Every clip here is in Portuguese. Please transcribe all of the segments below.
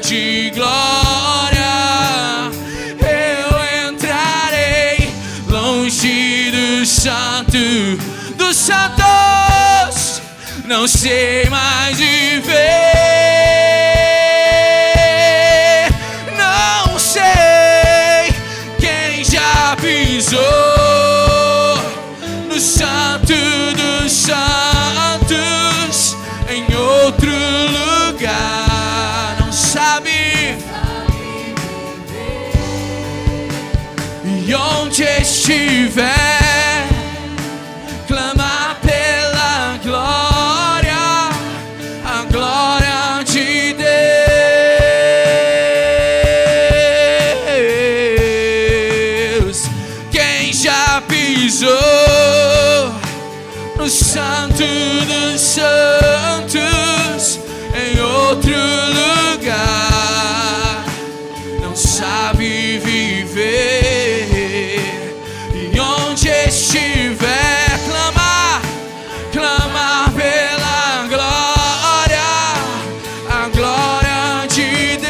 de glória, eu entrarei longe do santo dos santos, não sei mais viver, não sei quem já pisou no santo dos santos em outro lugar, não sabe e onde estiver, clamar pela glória, a glória de Deus. Quem já pisou no santo dos santos em outro lugar, não sabe viver, e onde estiver, clamar pela glória, a glória de Deus.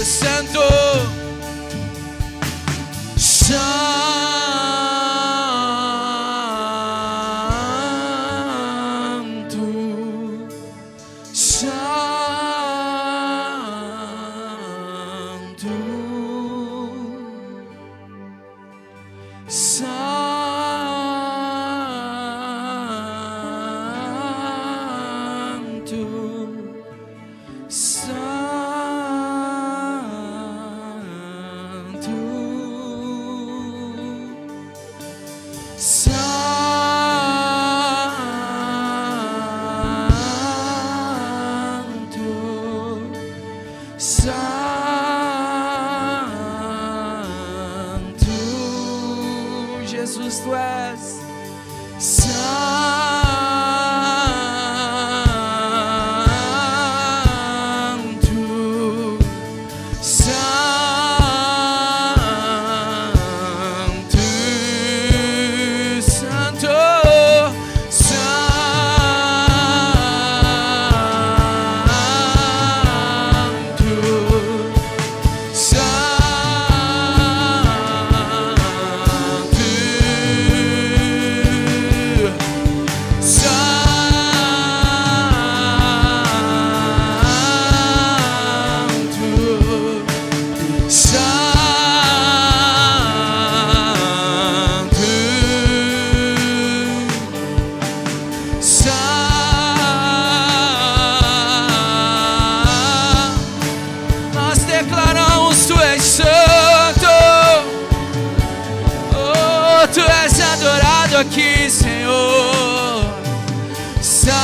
Santo, Jesus, tu és aqui, Senhor, santo,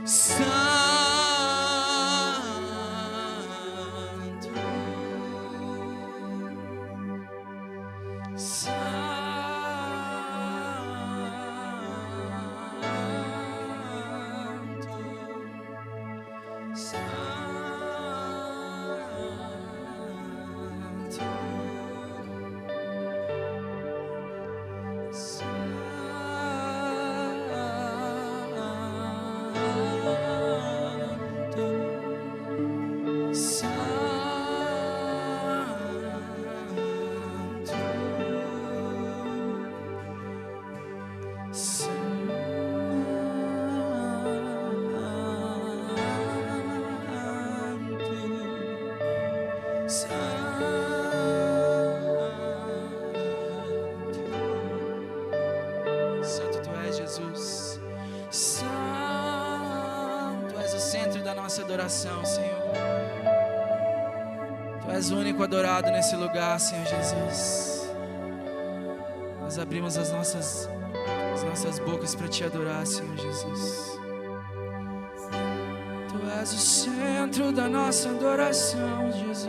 santo, Santo tu és, Jesus. Santo, tu és o centro da nossa adoração, Senhor. Tu és o único adorado nesse lugar, Senhor Jesus. Nós abrimos as nossas bocas para te adorar, Senhor Jesus. Tu és o centro da nossa adoração, Jesus.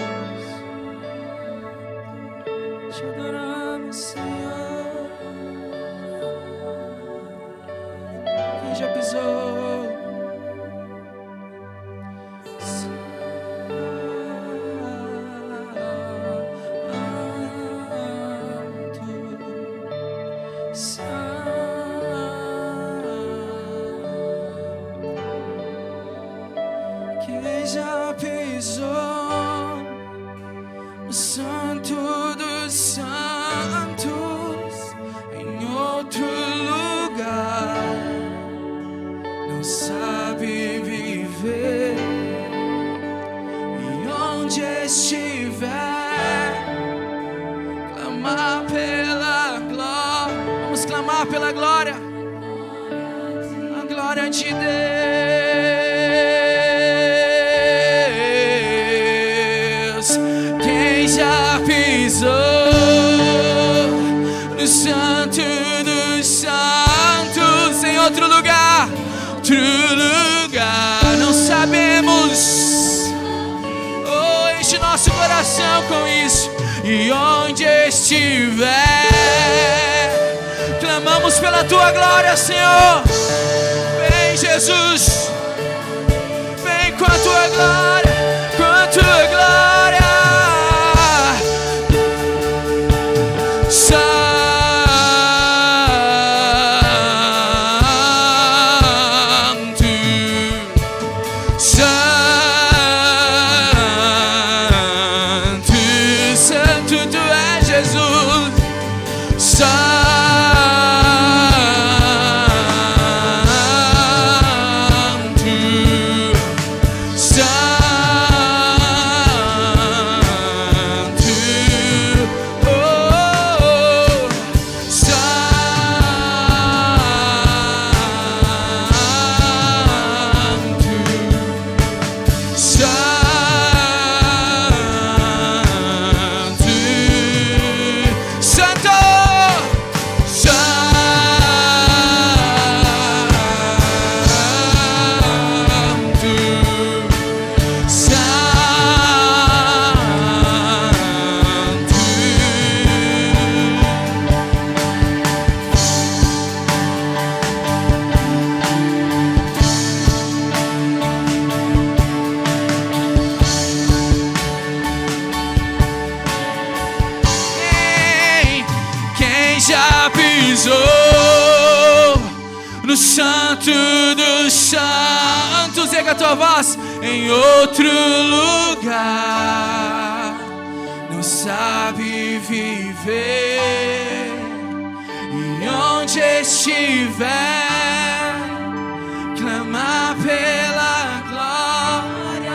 Te adoramos, Senhor. Quem já pisou? Santo dos santos, em outro lugar, não sabe viver, e onde estiver, clamar pela glória. Vamos clamar pela glória, a glória de Deus. Quem já pisou no santo dos santos, em outro lugar, não sabemos. Oh, enche nosso coração com isso. E onde estiver, clamamos pela tua glória, Senhor. Vem, Jesus, vem com a tua glória, com a tua glória. Santo, Santo, tu és Jesus. Santo, já pisou no santo dos santos, erga a tua voz, em outro lugar, não sabe viver, e onde estiver, clamar pela glória,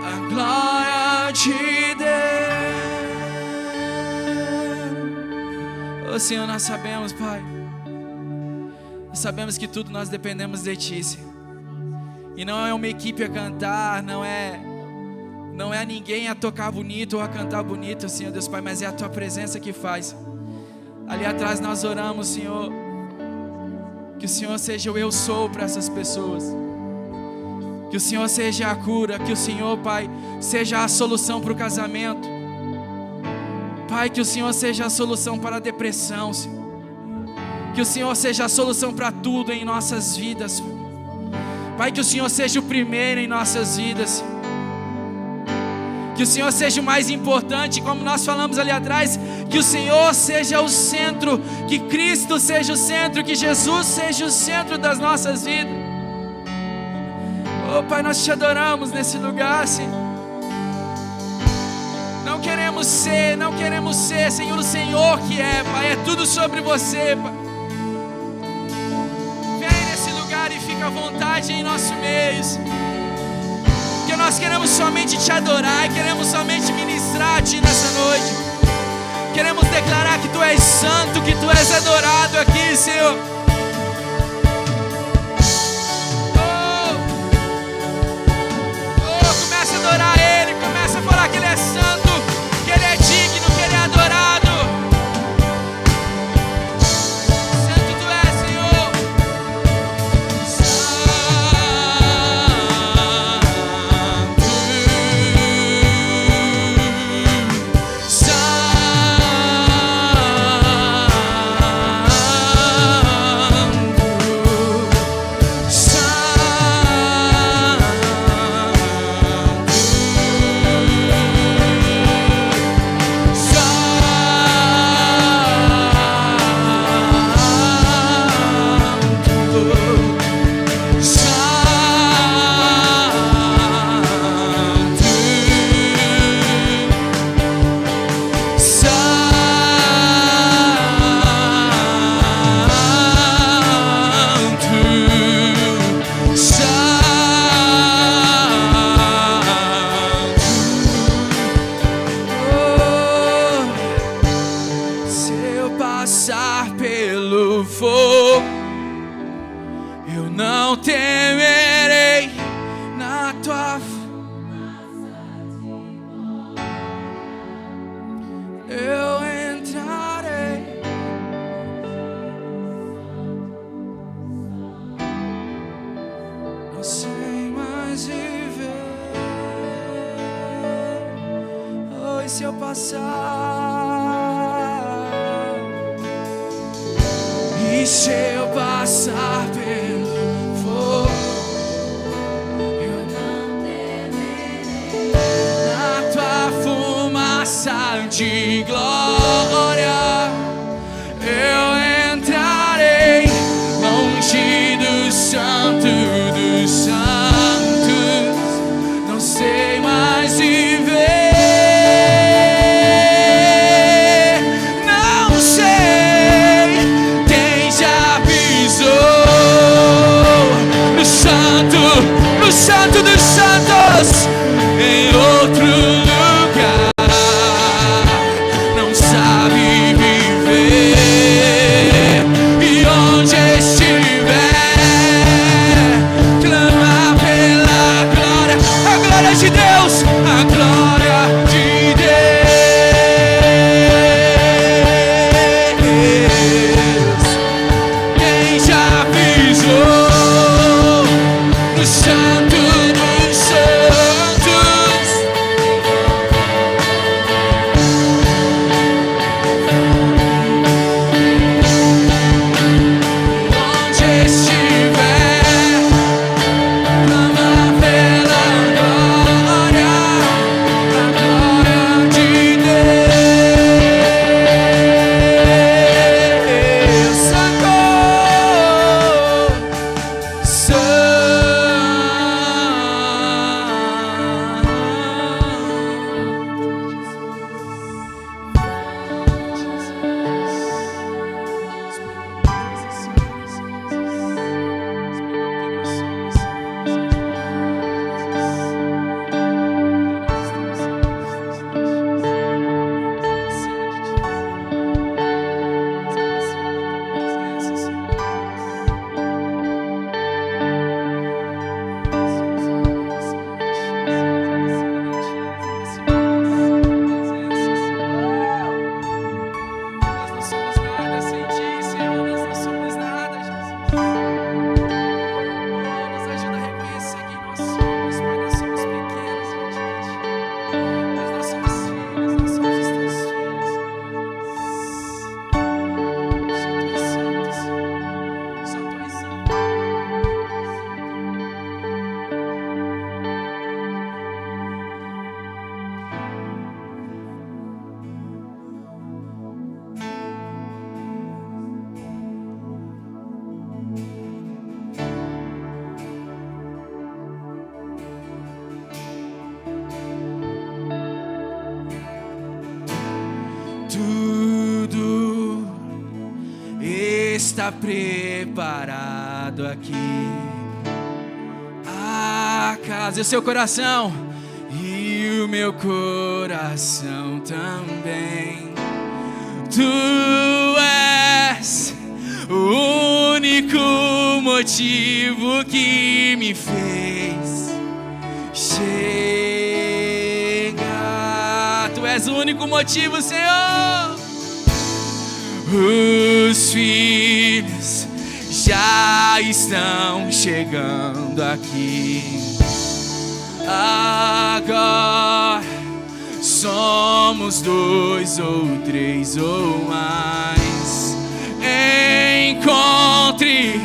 a glória de Deus. Oh, Senhor, nós sabemos, Pai, nós sabemos que tudo nós dependemos de Ti, Senhor. E não é uma equipe a cantar, não é ninguém a tocar bonito ou a cantar bonito, Senhor Deus Pai, mas é a Tua presença que faz. Ali atrás nós oramos, Senhor, que o Senhor seja o eu sou para essas pessoas, que o Senhor seja a cura, que o Senhor, Pai, seja a solução para o casamento, Pai, que o Senhor seja a solução para a depressão, Senhor. Que o Senhor seja a solução para tudo em nossas vidas, Senhor. Pai, que o Senhor seja o primeiro em nossas vidas, Senhor. Que o Senhor seja o mais importante, como nós falamos ali atrás, que o Senhor seja o centro, que Cristo seja o centro, que Jesus seja o centro das nossas vidas. Oh, Pai, nós te adoramos nesse lugar, Senhor. Não queremos ser, Senhor, o Senhor que é, Pai, é tudo sobre você, Pai. Vem nesse lugar e fica à vontade em nosso meio, Senhor. Que nós queremos somente te adorar, queremos somente ministrar a Ti nessa noite. Queremos declarar que Tu és santo, que Tu és adorado aqui, Senhor. Comece a adorar Ele, comece a falar que Ele é santo, que Ele é digno, que Ele é adorado. Santo Tu és, Senhor. Santo, do fogo, eu não temerei na tua eu entrarei. Não sei mais viver. Oh, e se eu passar? E se eu passar pelo fogo, eu não temerei. Na tua fumaça de glória, eu entrarei longe do santo dos santos. Não sei mais viver. Não sei quem já pisou no santo dos santos, em outro lugar. Não sabe viver, e onde estiver, clama pela glória, a glória de Deus, a glória de Deus. Quem já pisou no santo dos santos, onde estiver, clama pela glória, a glória de Deus. Santo, tudo está preparado aqui. A casa e o seu coração, e o meu coração também. Tu és o único motivo que me fez chegar. Tu és o único motivo, Senhor. Os filhos já estão chegando aqui. Agora somos 2 ou 3 ou mais. Encontre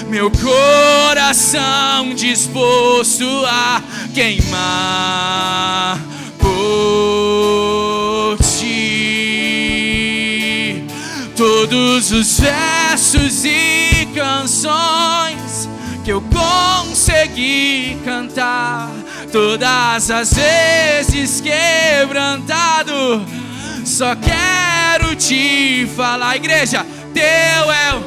meu coração disposto a queimar por ti. Todos os versos e canções que eu consegui cantar, todas as vezes quebrantado, só quero te falar, igreja. Teu é o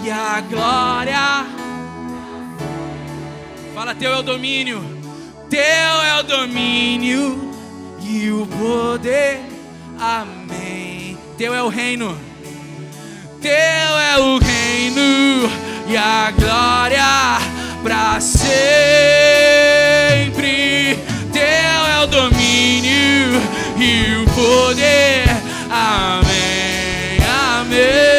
e a glória. Fala, teu é o domínio. Teu é o domínio e o poder. Amém. Teu é o reino. Teu é o reino e a glória pra sempre. Teu é o domínio e o poder. Amém, amém.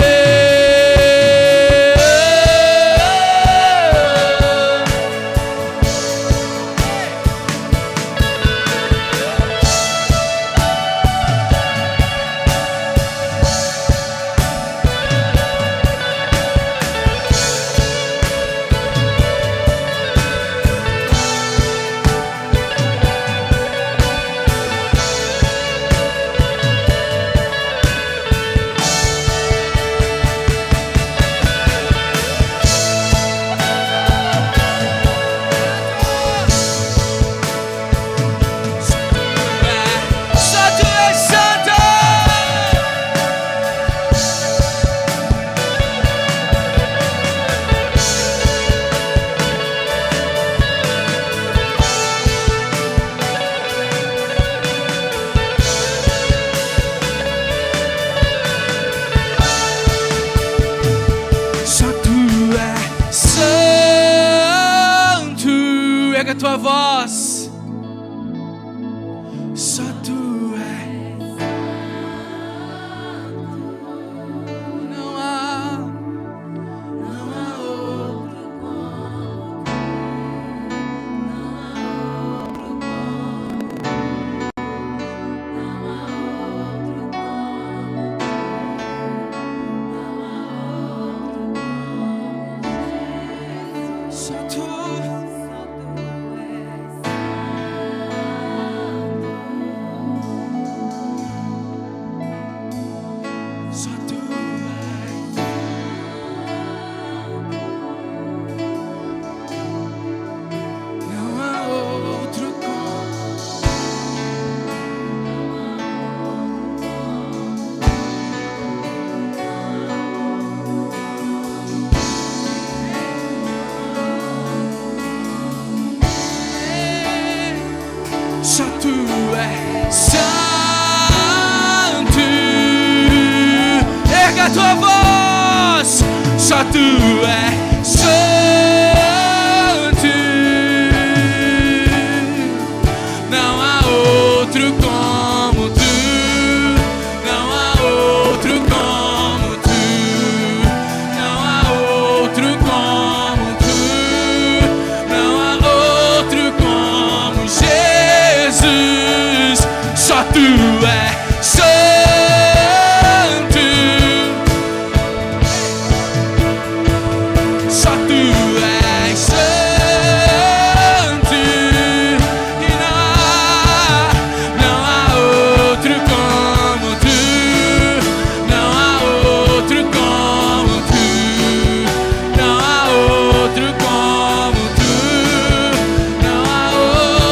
A tua voz, só tu és. Não há outro como, não há outro como, não há outro como, não há outro como, só tu. Só tu és santo. Erga a tua voz. Só tu és santo. Não há outro como tu. Não há outro como tu. Não há outro como tu. Não há outro como Jesus. Só tu és santo. Só tu és santo. E não há outro como tu. Não há outro como tu. Não há outro como tu. Não há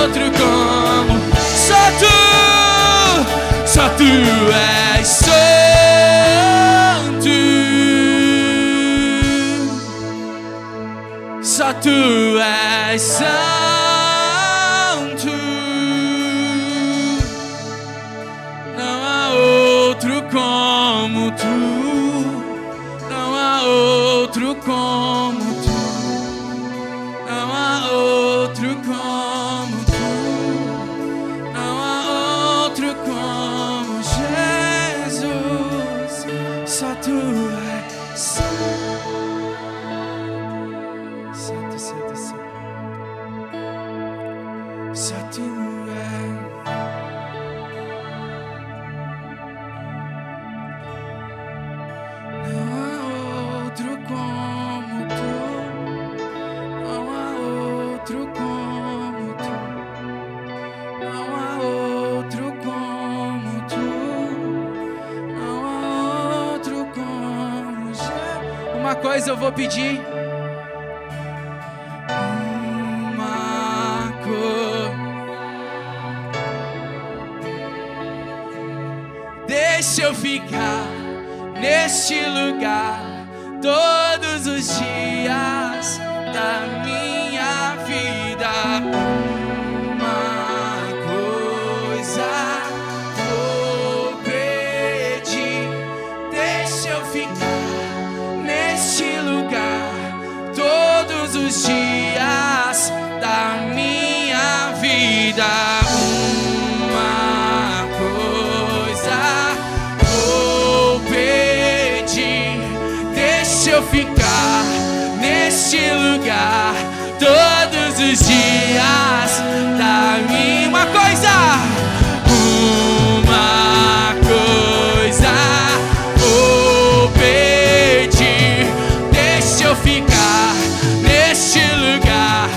outro como. Só tu és santo. Só tu és santo. Não há outro como tu. Não há outro como tu. Não há outro como tu. Não há outro como Jesus. Só tu és santo, santo, santo. Só tu és. Não há outro como tu. Não há outro como tu. Não há outro como tu. Não há outro como Jesus. Uma coisa eu vou pedir. Uma coisa. Deixa eu ficar neste lugar todos os dias da minha vida. Uma coisa vou pedir. Deixa eu ficar os dias da minha vida. Uma coisa vou pedir, deixa eu ficar neste lugar todos os dias da minha. Uma coisa vou pedir, deixa eu ficar neste lugar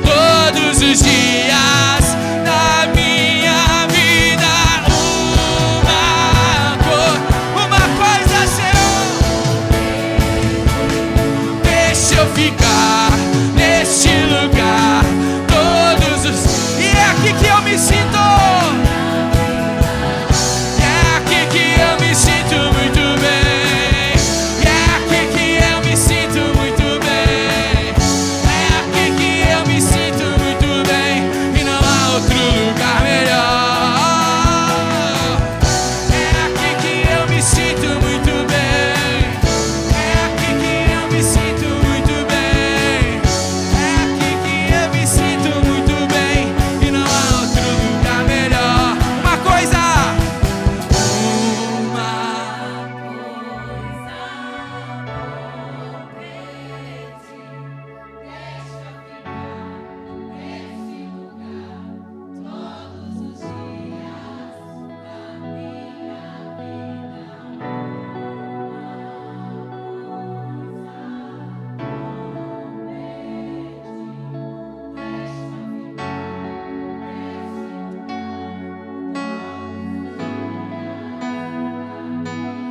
todos os dias da minha vida. Uma coisa, Senhor, deixa eu ficar neste lugar todos os. E é aqui que eu me sinto. É aqui que eu me sinto muito bem. É aqui que eu me sinto muito bem. É aqui que eu me sinto muito bem. E não há outro lugar melhor. É aqui que eu me sinto muito bem. É aqui que eu me sinto muito bem. É aqui que eu me sinto muito bem. E não há outro lugar melhor. Uma coisa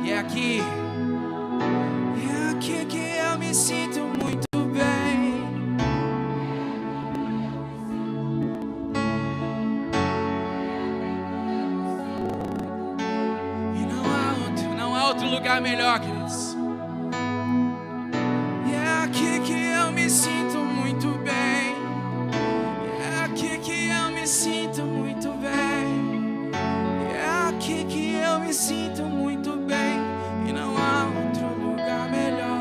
é aqui que eu me sinto muito bem. E não há outro lugar melhor, queridos. E é aqui que eu me sinto muito bem. E é aqui que eu me sinto muito bem. E é aqui que eu me sinto muito bem. E não há outro lugar melhor.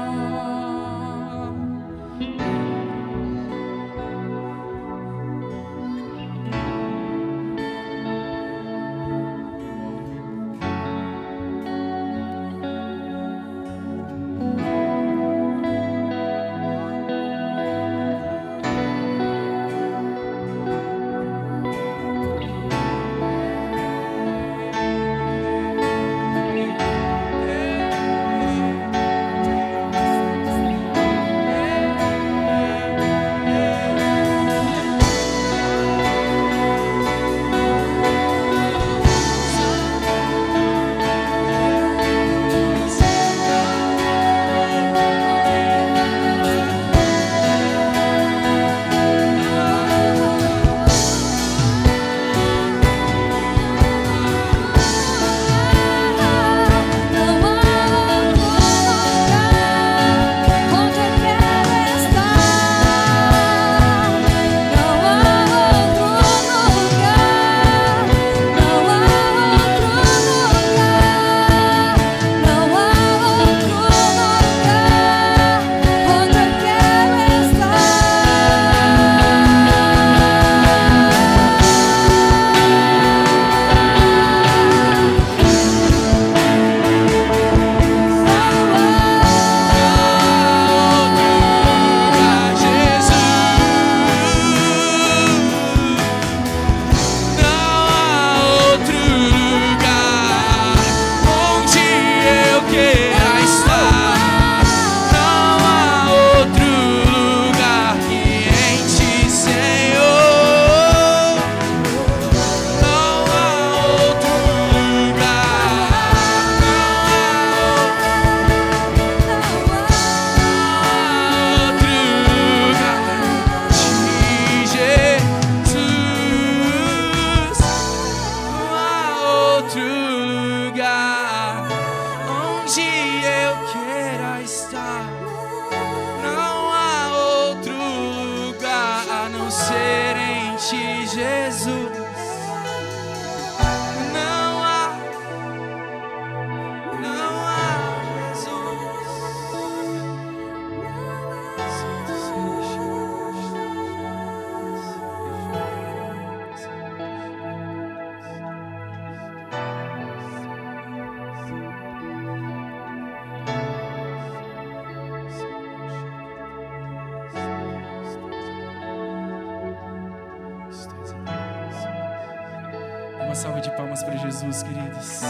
salva de palmas para Jesus, queridos.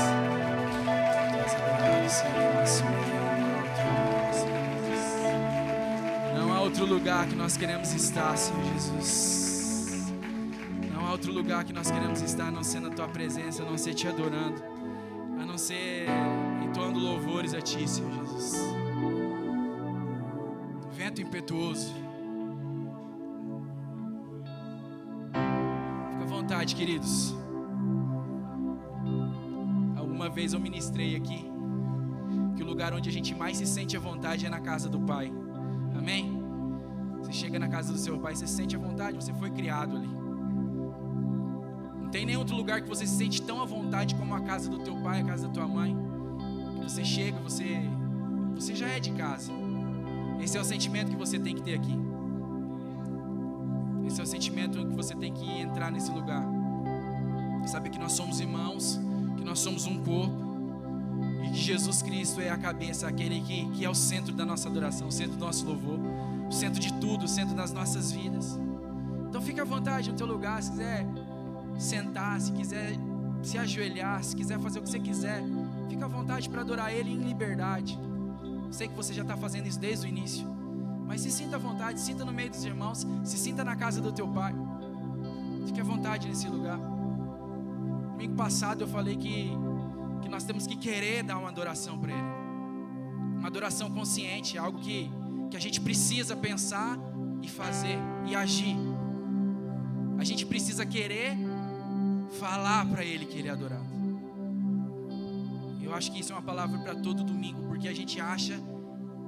Deus adorado, Senhor nosso. Não há outro lugar que nós queremos estar, Senhor Jesus. Não há outro lugar que nós queremos estar, a não ser na Tua presença, a não ser Te adorando, a não ser entoando louvores a Ti, Senhor Jesus. Vento impetuoso. Fica à vontade, queridos. Uma vez eu ministrei aqui que o lugar onde a gente mais se sente à vontade é na casa do Pai. Amém? Você chega na casa do seu Pai, você se sente à vontade, você foi criado ali. Não tem nenhum outro lugar que você se sente tão à vontade como a casa do teu pai, a casa da tua mãe. Que você chega, você já é de casa. Esse é o sentimento que você tem que ter aqui. Esse é o sentimento que você tem que entrar nesse lugar. Sabe que nós somos irmãos, que nós somos um corpo e que Jesus Cristo é a cabeça, aquele que é o centro da nossa adoração, o centro do nosso louvor, o centro de tudo, o centro das nossas vidas. Então fique à vontade no teu lugar, se quiser sentar, se quiser se ajoelhar, se quiser fazer o que você quiser, fique à vontade para adorar Ele em liberdade. Sei que você já está fazendo isso desde o início, mas se sinta à vontade, se sinta no meio dos irmãos, se sinta na casa do teu Pai, fique à vontade nesse lugar. Domingo passado eu falei que nós temos que querer dar uma adoração para Ele, uma adoração consciente, algo que a gente precisa pensar e fazer e agir. A gente precisa querer falar para Ele que Ele é adorado. Eu acho que isso é uma palavra para todo domingo, porque a gente acha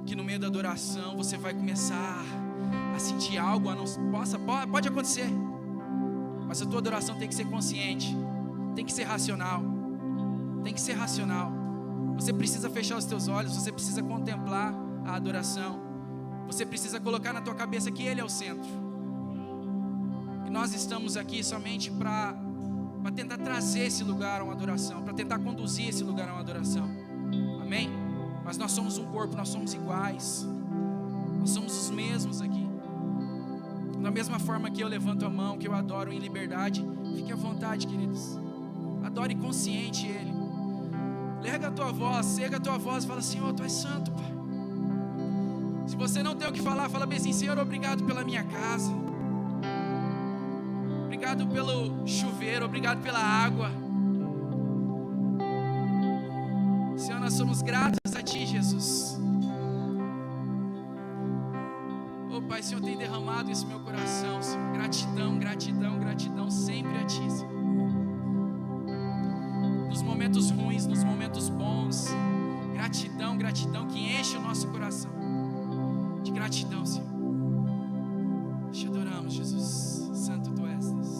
que no meio da adoração você vai começar a sentir algo, pode acontecer, mas a tua adoração tem que ser consciente. Tem que ser racional. Tem que ser racional. Você precisa fechar os teus olhos. Você precisa contemplar a adoração. Você precisa colocar na tua cabeça que Ele é o centro. E nós estamos aqui somente para tentar trazer esse lugar a uma adoração, para tentar conduzir esse lugar a uma adoração. Amém? Mas nós somos um corpo, nós somos iguais. Nós somos os mesmos aqui. Da mesma forma que eu levanto a mão, que eu adoro em liberdade, fique à vontade, queridos. Adore consciente Ele. Erga a tua voz e fala: Senhor, Tu és santo, Pai. Se você não tem o que falar, fala bem assim: Senhor, obrigado pela minha casa, obrigado pelo chuveiro, obrigado pela água. Senhor, nós somos gratos a Ti, Jesus. Oh Pai, Senhor tem derramado isso no meu coração, Senhor. Gratidão, gratidão, gratidão sempre a Ti, Senhor. Nos momentos ruins, nos momentos bons, gratidão, gratidão que enche o nosso coração de gratidão, Senhor. Te adoramos, Jesus. Santo Tu és, Deus.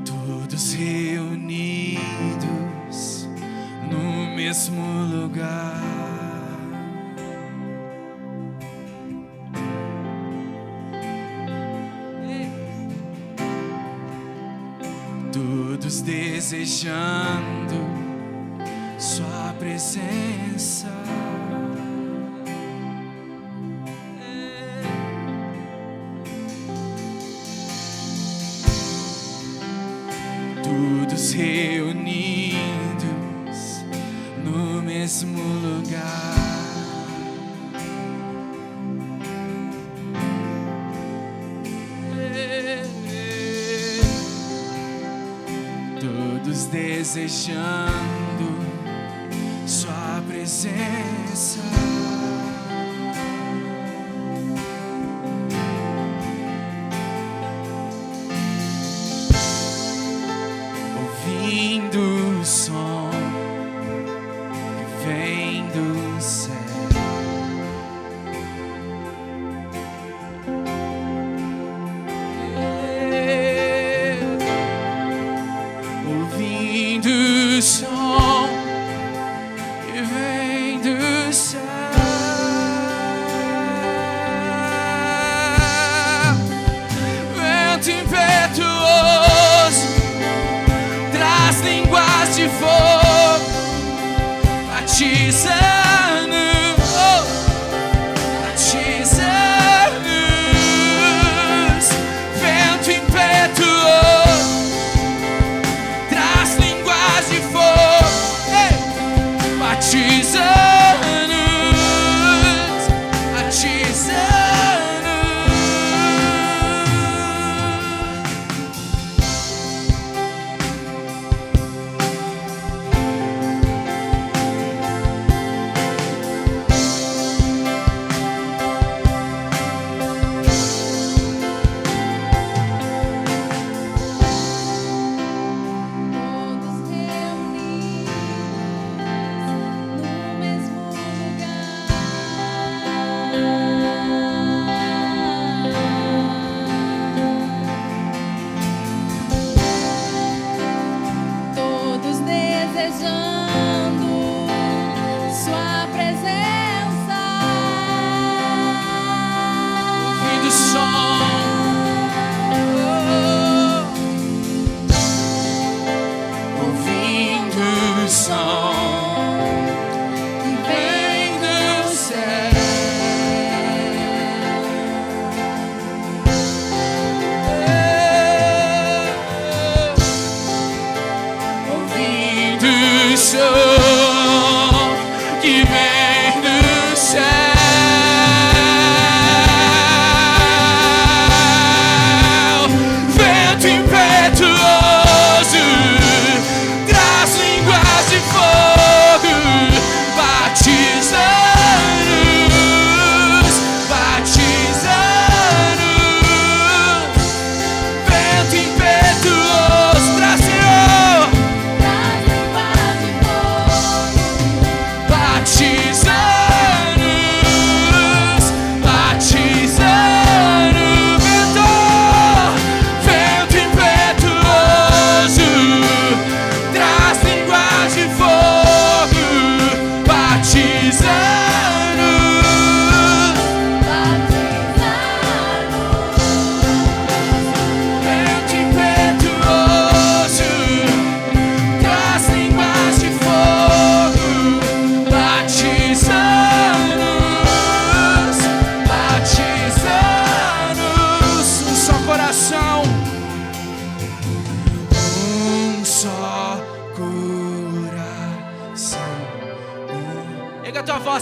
Todos reunidos no mesmo lugar, todos desejando Sua presença. Todos reunidos no mesmo lugar, todos desejando Sua presença. Ouvindo o som que vem do céu, ouvindo o som que vem do céu, vento impetuoso. traz línguas de fogo, batizando, batiza-nos, vento impetuoso, traz línguas de fogo, batiza-nos, batiza-nos.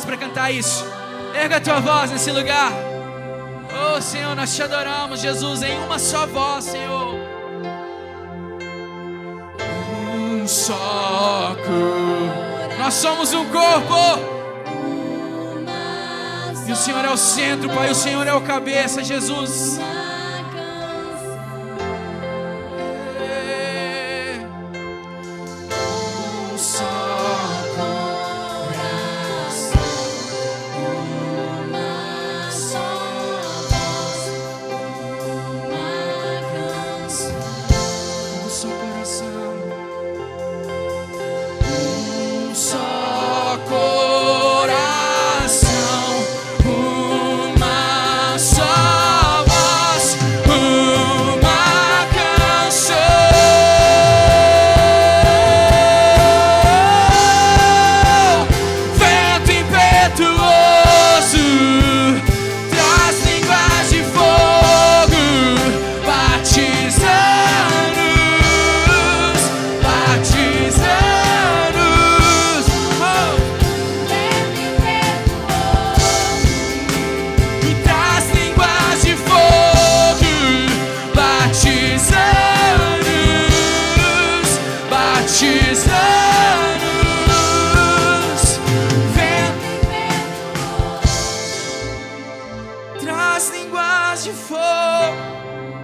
Para cantar isso, erga a tua voz nesse lugar. Oh Senhor, nós te adoramos, Jesus, em uma só voz, Senhor. Um só corpo, nós somos um corpo, e o Senhor é o centro, Pai, o Senhor é o cabeça, Jesus.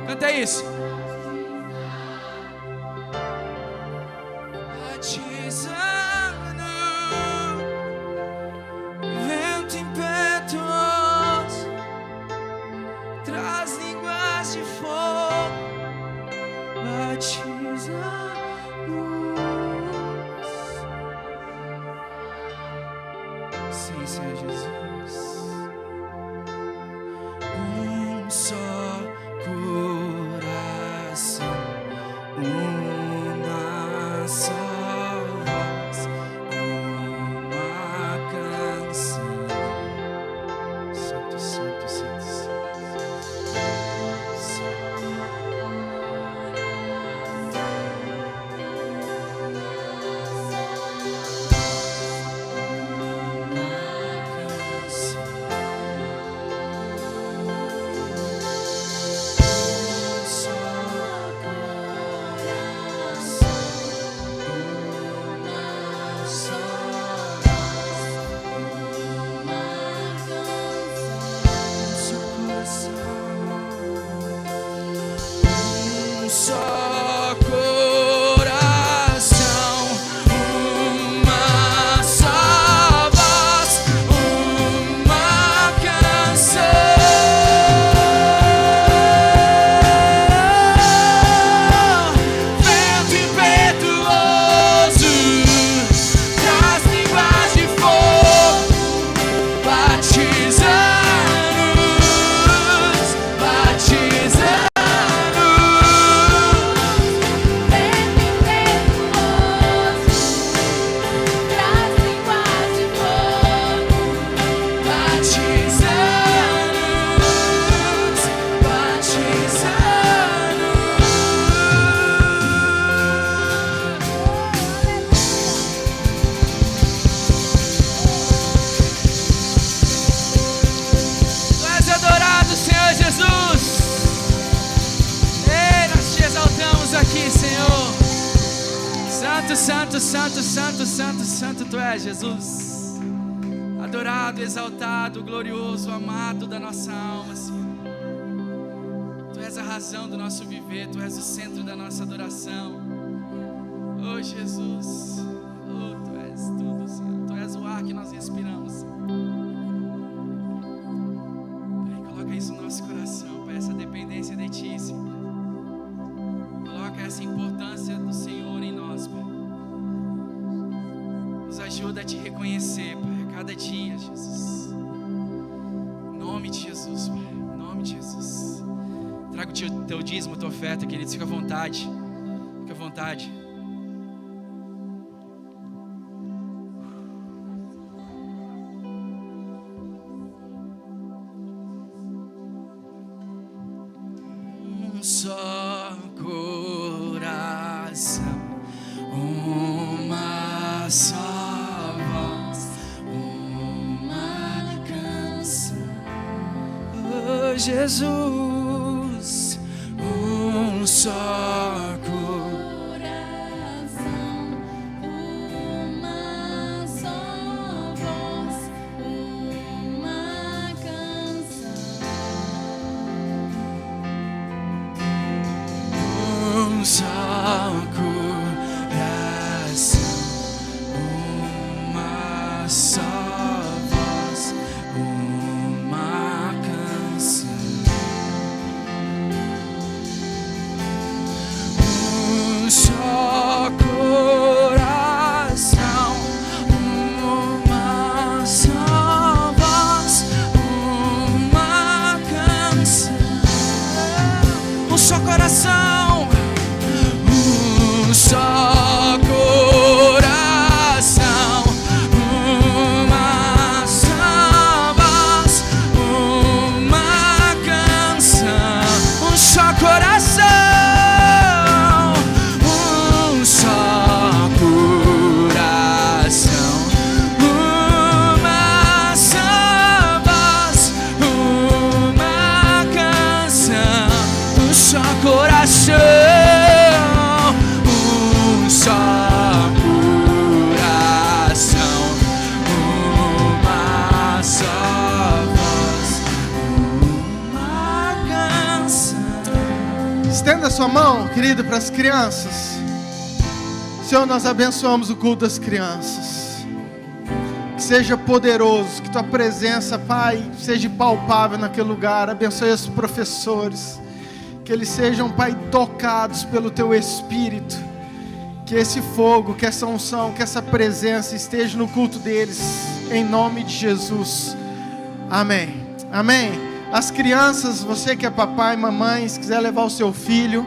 Canta isso. Batizando, vento impetuoso, traz línguas de fogo. Batiza-nos. Sim, Senhor Jesus. Um só coração, uma Santo, santo, santo, santo, santo, santo Tu és, Jesus. Adorado, exaltado, glorioso, amado da nossa alma, Senhor. Tu és a razão do nosso viver, Tu és o centro da nossa adoração. Oh, Jesus, oh, Tu és tudo, Senhor. Tu és o ar que nós respiramos, Senhor. Pai, coloca isso no nosso coração, Pai, essa dependência de Ti, Senhor. Coloca essa importância do Senhor em nós, Pai. Nos ajuda a Te reconhecer, Pai, a cada dia, Jesus. Em nome de Jesus, Pai, em nome de Jesus. Traga o Teu dízimo, a Tua oferta, queridos, fica à vontade. Fica à vontade. Só coração, uma só voz, uma canção. Oh, Jesus, um só coração, uma só voz, uma canção. Só coração, uma só voz, uma canção. Só coração, uma só voz, uma canção. Só coração, só coração, uma só voz, uma canção. Só coração, só coração, uma só voz, uma canção. Só coração, só coração, uma só voz, uma canção. Estenda sua mão, querido, para as crianças. Senhor, nós abençoamos o culto das crianças. Que seja poderoso, que Tua presença, Pai, seja palpável naquele lugar. Abençoe os professores, que eles sejam, Pai, tocados pelo Teu Espírito. Que esse fogo, que essa unção, que essa presença esteja no culto deles, em nome de Jesus. Amém. Amém. As crianças, você que é papai, mamãe, se quiser levar o seu filho.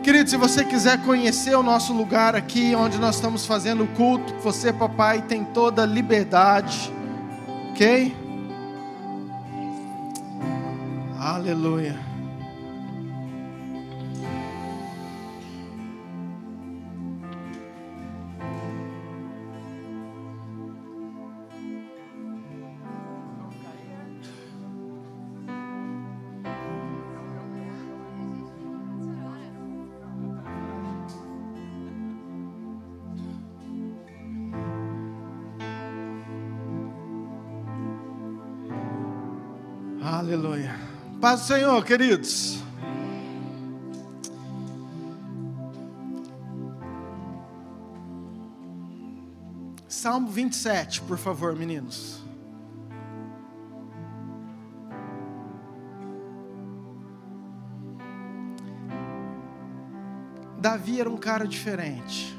Querido, se você quiser conhecer o nosso lugar aqui, onde nós estamos fazendo o culto, você, papai, tem toda a liberdade. Ok? Aleluia. Aleluia. Paz do Senhor, queridos. Salmo 27, por favor, meninos. Davi era um cara diferente.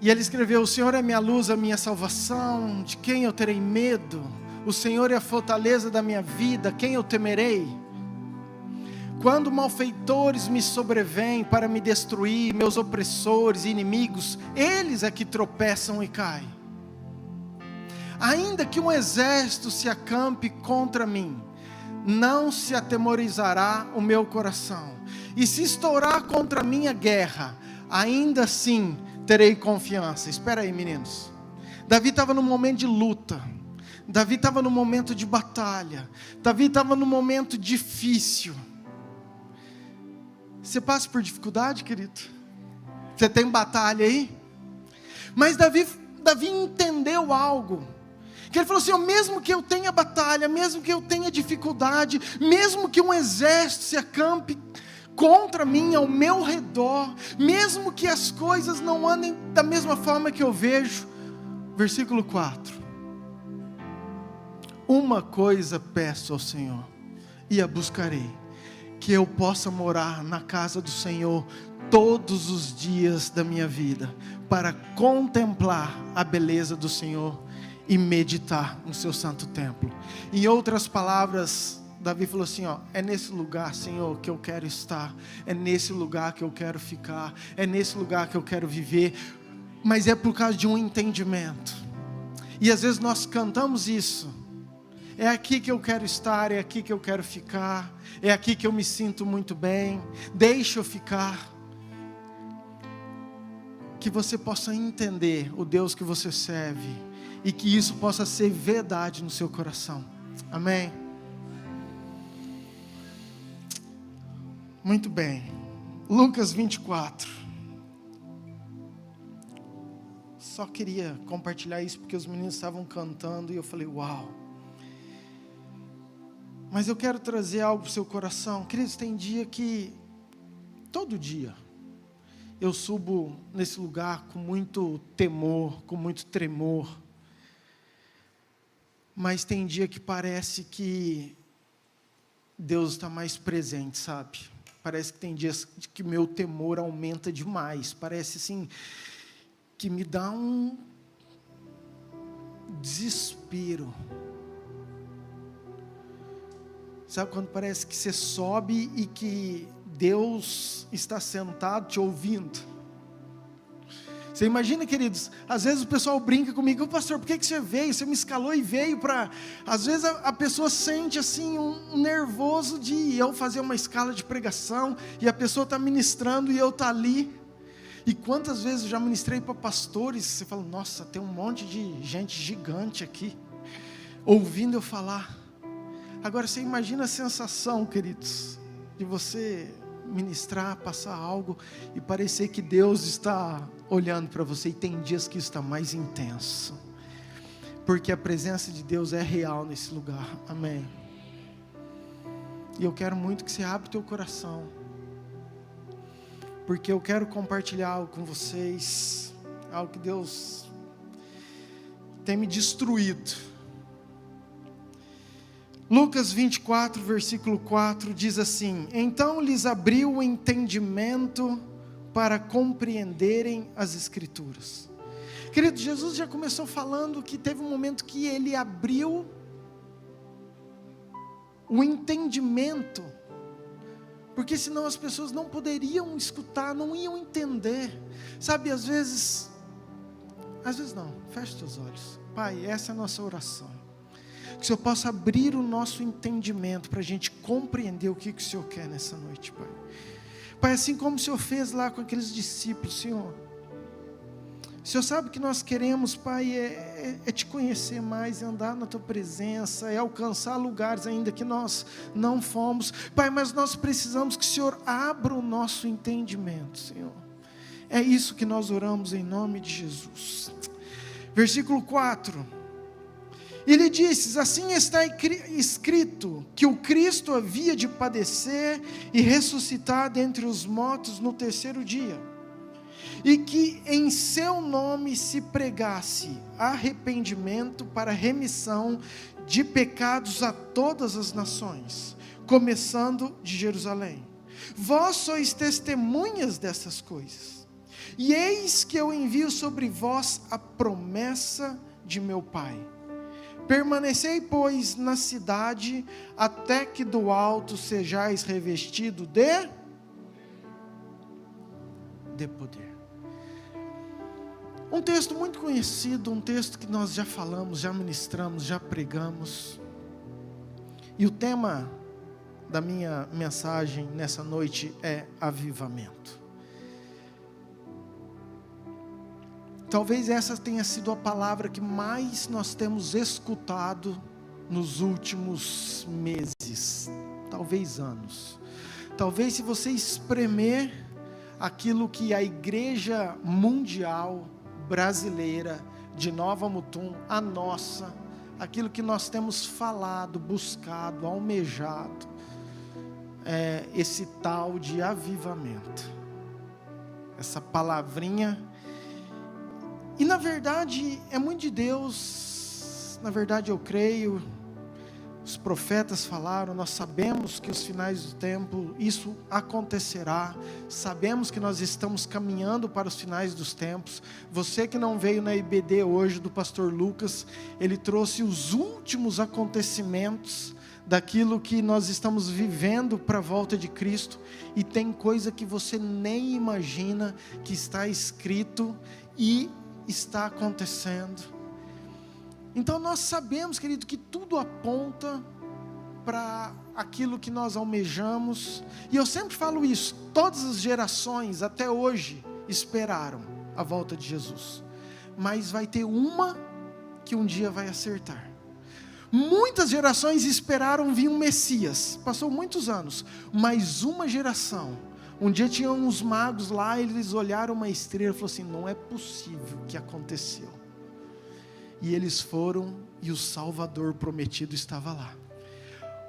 E ele escreveu: o Senhor é minha luz, a minha salvação, de quem eu terei medo? O Senhor é a fortaleza da minha vida, quem eu temerei? Quando malfeitores me sobrevêm para me destruir, meus opressores e inimigos, eles é que tropeçam e caem. Ainda que um exército se acampe contra mim, não se atemorizará o meu coração. E se estourar contra mim a guerra, ainda assim terei confiança. Espera aí, meninos. Davi estava num momento de luta. Davi estava num momento de batalha. Davi estava num momento difícil. Você passa por dificuldade, querido? Você tem batalha aí? Mas Davi entendeu algo. Que ele falou assim, mesmo que eu tenha batalha, mesmo que eu tenha dificuldade, mesmo que um exército se acampe contra mim, ao meu redor, mesmo que as coisas não andem da mesma forma que eu vejo. Versículo 4. Uma coisa peço ao Senhor, e a buscarei, que eu possa morar na casa do Senhor todos os dias da minha vida, para contemplar a beleza do Senhor e meditar no seu santo templo. Em outras palavras, Davi falou assim, é nesse lugar, Senhor, que eu quero estar, é nesse lugar que eu quero ficar, é nesse lugar que eu quero viver, mas é por causa de um entendimento. E às vezes nós cantamos isso, é aqui que eu quero estar, é aqui que eu quero ficar, é aqui que eu me sinto muito bem, deixa eu ficar. Que você possa entender o Deus que você serve, e que isso possa ser verdade no seu coração. Amém? Muito bem. Lucas 24. Só queria compartilhar isso porque os meninos estavam cantando e eu falei, uau. Mas eu quero trazer algo para o seu coração. Queridos, tem dia que, todo dia, eu subo nesse lugar com muito temor, com muito tremor. Mas tem dia que parece que Deus está mais presente, sabe? Parece que tem dias que meu temor aumenta demais. Parece assim, que me dá um desespero. Sabe quando parece que você sobe e que Deus está sentado te ouvindo? Você imagina, queridos, às vezes o pessoal brinca comigo, pastor, por que você veio? Você me escalou e veio para... Às vezes a pessoa sente assim um nervoso de eu fazer uma escala de pregação, e a pessoa está ministrando e eu estou ali. E quantas vezes eu já ministrei para pastores, você fala, nossa, tem um monte de gente gigante aqui, ouvindo eu falar. Agora você imagina a sensação, queridos, de você ministrar, passar algo e parecer que Deus está olhando para você, e tem dias que isso está mais intenso, porque a presença de Deus é real nesse lugar. Amém? E eu quero muito que você abra o teu coração, porque eu quero compartilhar algo com vocês, algo que Deus tem me destruído. Lucas 24, versículo 4 diz assim: então lhes abriu o entendimento para compreenderem as Escrituras. Querido, Jesus já começou falando que teve um momento que Ele abriu o entendimento, porque senão as pessoas não poderiam escutar, não iam entender. Sabe, às vezes não, feche os teus olhos. Pai, essa é a nossa oração. Que o Senhor possa abrir o nosso entendimento para a gente compreender o que o Senhor quer nessa noite, Pai. Pai, assim como o Senhor fez lá com aqueles discípulos, Senhor. O Senhor sabe que nós queremos, Pai, é Te conhecer mais, é andar na Tua presença, é alcançar lugares ainda que nós não fomos. Pai, mas nós precisamos que o Senhor abra o nosso entendimento, Senhor. É isso que nós oramos em nome de Jesus. Versículo 4. E lhe disse: assim está escrito, que o Cristo havia de padecer e ressuscitar dentre os mortos no terceiro dia, e que em seu nome se pregasse arrependimento para remissão de pecados a todas as nações, começando de Jerusalém. Vós sois testemunhas dessas coisas, e eis que eu envio sobre vós a promessa de meu Pai. Permanecei, pois, na cidade, até que do alto sejais revestido de poder. Um texto muito conhecido, um texto que nós já falamos, já ministramos, já pregamos. E o tema da minha mensagem nessa noite é avivamento. Talvez essa tenha sido a palavra que mais nós temos escutado nos últimos meses, talvez anos. Talvez, se você espremer aquilo que a igreja mundial brasileira de Nova Mutum, a nossa, aquilo que nós temos falado, buscado, almejado, é esse tal de avivamento, essa palavrinha. E na verdade é muito de Deus. Na verdade eu creio, os profetas falaram, nós sabemos que os finais do tempo, isso acontecerá, sabemos que nós estamos caminhando para os finais dos tempos. Você que não veio na IBD hoje, do pastor Lucas, ele trouxe os últimos acontecimentos daquilo que nós estamos vivendo para a volta de Cristo, e tem coisa que você nem imagina que está escrito e está acontecendo. Então nós sabemos, querido, que tudo aponta para aquilo que nós almejamos, e eu sempre falo isso, todas as gerações até hoje esperaram a volta de Jesus, mas vai ter uma que um dia vai acertar. Muitas gerações esperaram vir um Messias, passou muitos anos, mas uma geração, um dia tinham uns magos lá, eles olharam uma estrela e falaram assim, não é possível que aconteceu. E eles foram, e o Salvador prometido estava lá.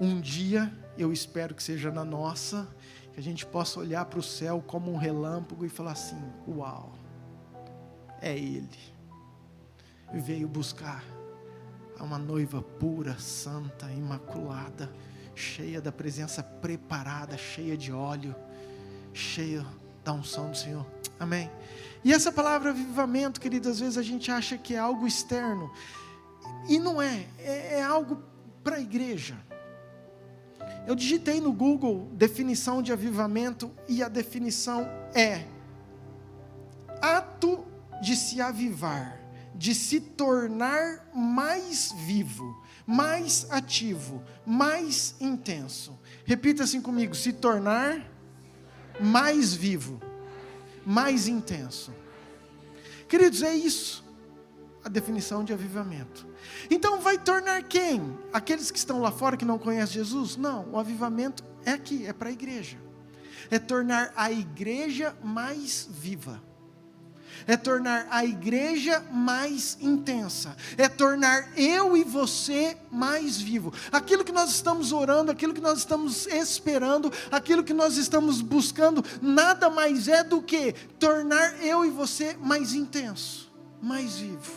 Um dia, eu espero que seja na nossa, que a gente possa olhar para o céu como um relâmpago e falar assim, uau, é Ele. Veio buscar uma noiva pura, santa, imaculada, cheia da presença, preparada, cheia de óleo, cheia da unção do Senhor. Amém? E essa palavra avivamento, querido, às vezes a gente acha que é algo externo, e não é, é algo para a igreja. Eu digitei no Google definição de avivamento, e a definição é ato de se avivar, de se tornar mais vivo, mais ativo, mais intenso. Repita assim comigo, se tornar mais vivo, mais intenso. Queridos, é isso a definição de avivamento. Então vai tornar quem? Aqueles que estão lá fora que não conhecem Jesus? Não, o avivamento é aqui, é para a igreja. É tornar a igreja mais viva. É tornar a igreja mais intensa, é tornar eu e você mais vivo. Aquilo que nós estamos orando, aquilo que nós estamos esperando, aquilo que nós estamos buscando, nada mais é do que tornar eu e você mais intenso, mais vivo.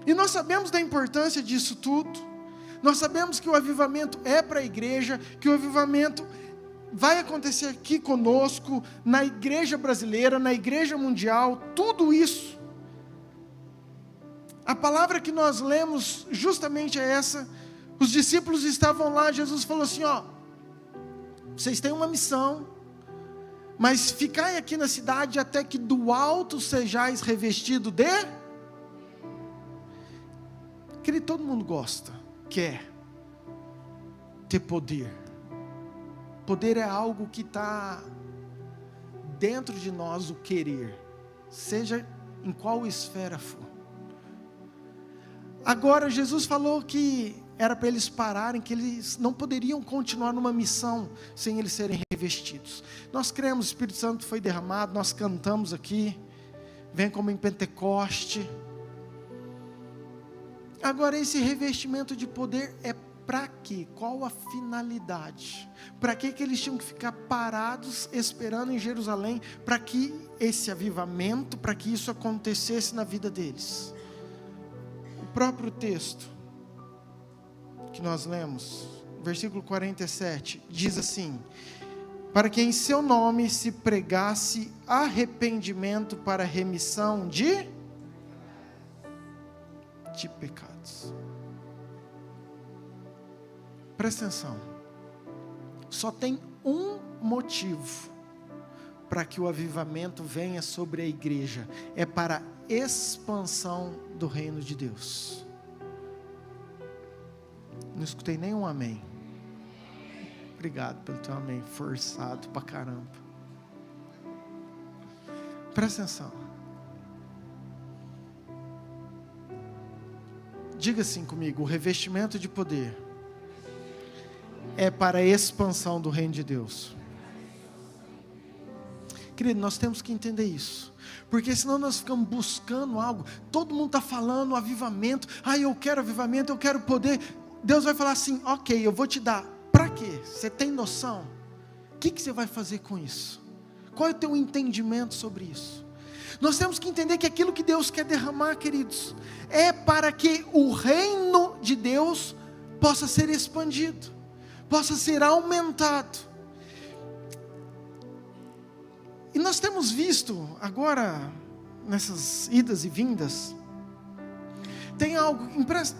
E nós sabemos da importância disso tudo, nós sabemos que o avivamento é para a igreja, que o avivamento vai acontecer aqui conosco, na igreja brasileira, na igreja mundial, tudo isso. A palavra que nós lemos justamente é essa. Os discípulos estavam lá, Jesus falou assim, ó, vocês têm uma missão, mas ficai aqui na cidade até que do alto sejais revestido de... Querido, todo mundo gosta, quer ter poder. Poder é algo que está dentro de nós, o querer, seja em qual esfera for. Agora Jesus falou que era para eles pararem, que eles não poderiam continuar numa missão sem eles serem revestidos. Nós cremos, o Espírito Santo foi derramado, nós cantamos aqui, vem como em Pentecoste. Agora esse revestimento de poder é para quê? Qual a finalidade? Para que eles tinham que ficar parados esperando em Jerusalém? Para que esse avivamento, para que isso acontecesse na vida deles? O próprio texto que nós lemos, versículo 47, diz assim: para que em seu nome se pregasse arrependimento para remissão de pecados. Presta atenção, só tem um motivo para que o avivamento venha sobre a igreja, é para a expansão do reino de Deus. Não escutei nenhum amém. Obrigado pelo teu amém, forçado pra caramba. Presta atenção, diga assim comigo: o revestimento de poder é para a expansão do reino de Deus. Querido, nós temos que entender isso. Porque senão nós ficamos buscando algo. Todo mundo está falando avivamento. Eu quero avivamento, eu quero poder. Deus vai falar assim, ok, eu vou te dar. Para quê? Você tem noção? O que você vai fazer com isso? Qual é o teu entendimento sobre isso? Nós temos que entender que aquilo que Deus quer derramar, queridos, é para que o reino de Deus possa ser expandido, possa ser aumentado. E nós temos visto agora, nessas idas e vindas, tem algo,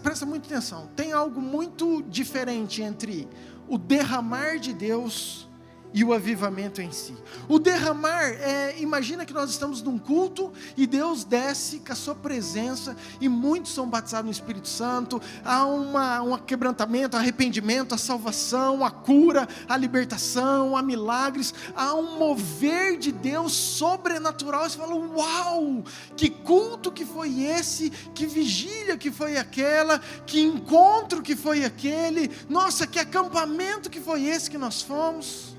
presta muita atenção, tem algo muito diferente entre o derramar de Deus e o avivamento em si. O derramar, imagina que nós estamos num culto e Deus desce com a sua presença e muitos são batizados no Espírito Santo, há um quebrantamento, arrependimento, a salvação, a cura, a libertação, há milagres, há um mover de Deus sobrenatural. Você fala, uau, que culto que foi esse, que vigília que foi aquela, que encontro que foi aquele, nossa, que acampamento que foi esse que nós fomos.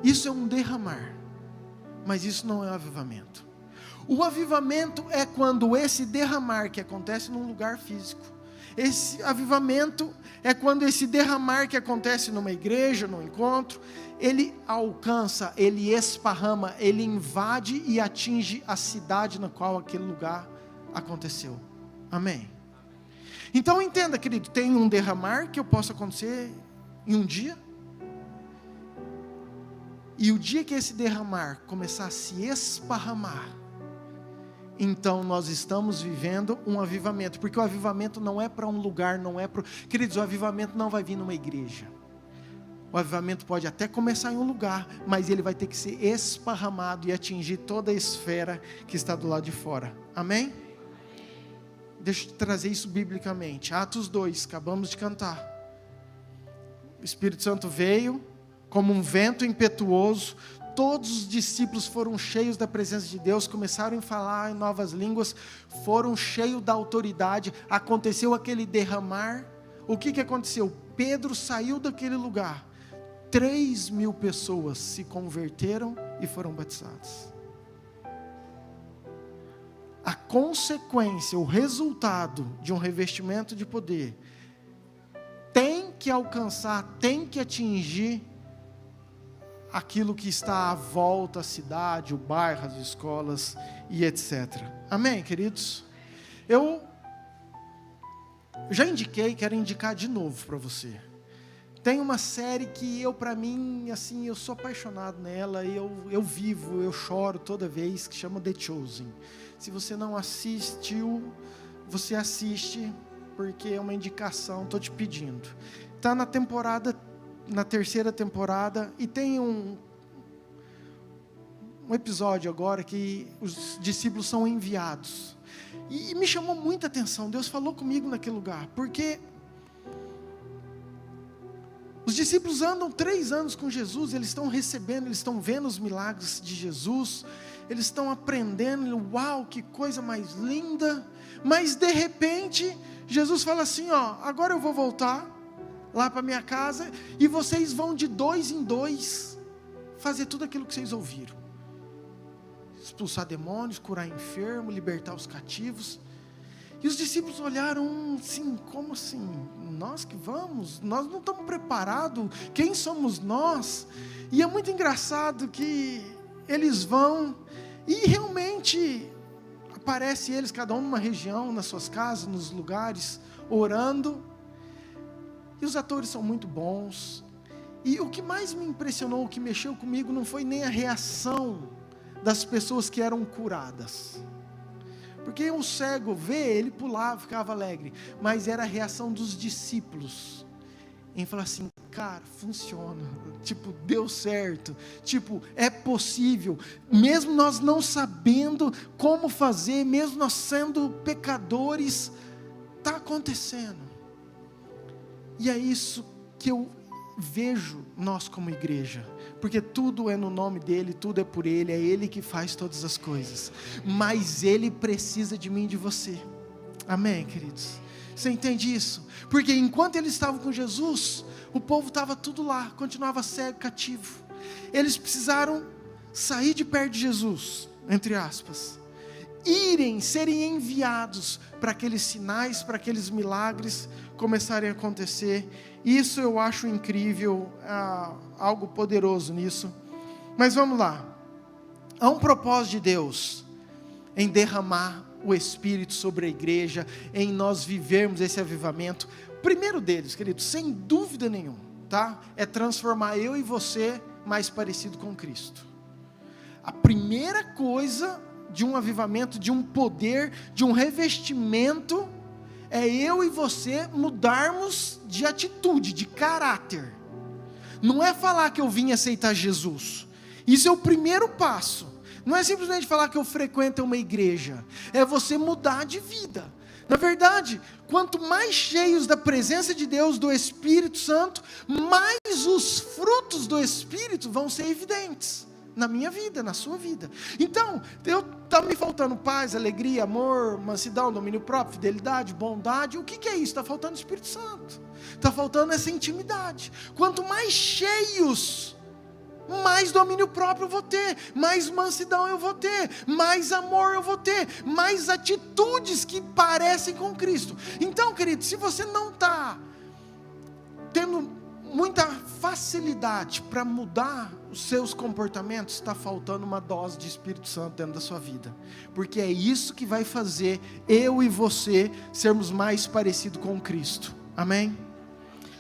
Isso é um derramar, mas isso não é avivamento. O avivamento é quando esse derramar que acontece num lugar físico, esse avivamento é quando esse derramar que acontece numa igreja, num encontro, ele alcança, ele esparrama, ele invade e atinge a cidade na qual aquele lugar aconteceu. Amém? Então entenda, querido, tem um derramar que possa acontecer em um dia. E o dia que esse derramar começar a se esparramar, então nós estamos vivendo um avivamento. Porque o avivamento não é para um lugar, não é para... Queridos, o avivamento não vai vir numa igreja. O avivamento pode até começar em um lugar, mas ele vai ter que ser esparramado e atingir toda a esfera que está do lado de fora. Amém? Deixa eu trazer isso biblicamente. Atos 2, acabamos de cantar. O Espírito Santo veio como um vento impetuoso, todos os discípulos foram cheios da presença de Deus, começaram a falar em novas línguas, foram cheios da autoridade, aconteceu aquele derramar. O que aconteceu? Pedro saiu daquele lugar, 3.000 pessoas se converteram e foram batizadas. A consequência, o resultado de um revestimento de poder, tem que alcançar, tem que atingir aquilo que está à volta, a cidade, o bairro, as escolas e etc. Amém, queridos? Eu já indiquei, quero indicar de novo para você. Tem uma série que para mim, assim, eu sou apaixonado nela, eu vivo, eu choro toda vez, que chama The Chosen. Se você não assistiu, você assiste, porque é uma indicação, estou te pedindo. Está na terceira temporada, e tem um episódio agora que os discípulos são enviados, e me chamou muita atenção. Deus falou comigo naquele lugar, porque os discípulos andam 3 anos com Jesus, eles estão recebendo, eles estão vendo os milagres de Jesus, eles estão aprendendo, uau, que coisa mais linda, mas de repente, Jesus fala assim, agora eu vou voltar lá para minha casa, e vocês vão de 2 em 2 fazer tudo aquilo que vocês ouviram, expulsar demônios, curar enfermo, libertar os cativos. E os discípulos olharam assim, como assim? Nós que vamos? Nós não estamos preparados, quem somos nós? E é muito engraçado que eles vão, e realmente aparece eles, cada um numa região, nas suas casas, nos lugares, orando. E os atores são muito bons. E o que mais me impressionou, o que mexeu comigo, não foi nem a reação das pessoas que eram curadas. Porque o cego vê, ele pulava, ficava alegre. Mas era a reação dos discípulos. Em falar assim, cara, funciona. Tipo, deu certo. Tipo, é possível. Mesmo nós não sabendo como fazer, mesmo nós sendo pecadores, está acontecendo. E é isso que eu vejo nós como igreja, porque tudo é no nome dEle, tudo é por Ele, é Ele que faz todas as coisas, mas Ele precisa de mim e de você. Amém, queridos? Você entende isso? Porque enquanto eles estavam com Jesus, o povo estava tudo lá, continuava cego, cativo, Eles precisaram sair de perto de Jesus, entre aspas, serem enviados para aqueles sinais, para aqueles milagres começarem a acontecer. Isso eu acho incrível, algo poderoso nisso. Mas vamos lá, há um propósito de Deus em derramar o Espírito sobre a igreja, em nós vivermos esse avivamento. O primeiro deles, queridos, sem dúvida nenhuma, tá? É transformar eu e você mais parecido com Cristo. A primeira coisa de um avivamento, de um poder, de um revestimento, é eu e você mudarmos de atitude, de caráter. Não é falar que eu vim aceitar Jesus. Isso é o primeiro passo. Não é simplesmente falar que eu frequento uma igreja. É você mudar de vida. Na verdade, quanto mais cheios da presença de Deus, do Espírito Santo, mais os frutos do Espírito vão ser evidentes na minha vida, na sua vida. Então, está me faltando paz, alegria, amor, mansidão, domínio próprio, fidelidade, bondade. O que é isso? Está faltando o Espírito Santo. Está faltando essa intimidade. Quanto mais cheios, mais domínio próprio eu vou ter, mais mansidão eu vou ter, mais amor eu vou ter, mais atitudes que parecem com Cristo. Então, querido, se você não está tendo muita facilidade para mudar os seus comportamentos, está faltando uma dose de Espírito Santo dentro da sua vida, porque é isso que vai fazer eu e você sermos mais parecidos com Cristo. Amém?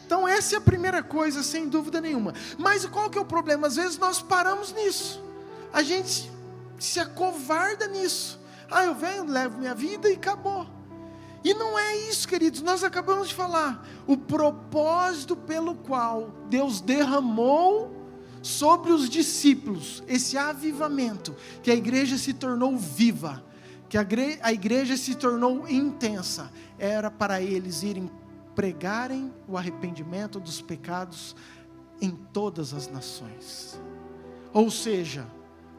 Então essa é a primeira coisa, sem dúvida nenhuma. Mas qual que é o problema? Às vezes nós paramos nisso, a gente se acovarda nisso. Eu venho, levo minha vida e acabou. E não é isso, queridos. Nós acabamos de falar, o propósito pelo qual Deus derramou sobre os discípulos esse avivamento, que a igreja se tornou viva, que a igreja se tornou intensa, era para eles irem pregarem o arrependimento dos pecados em todas as nações. Ou seja,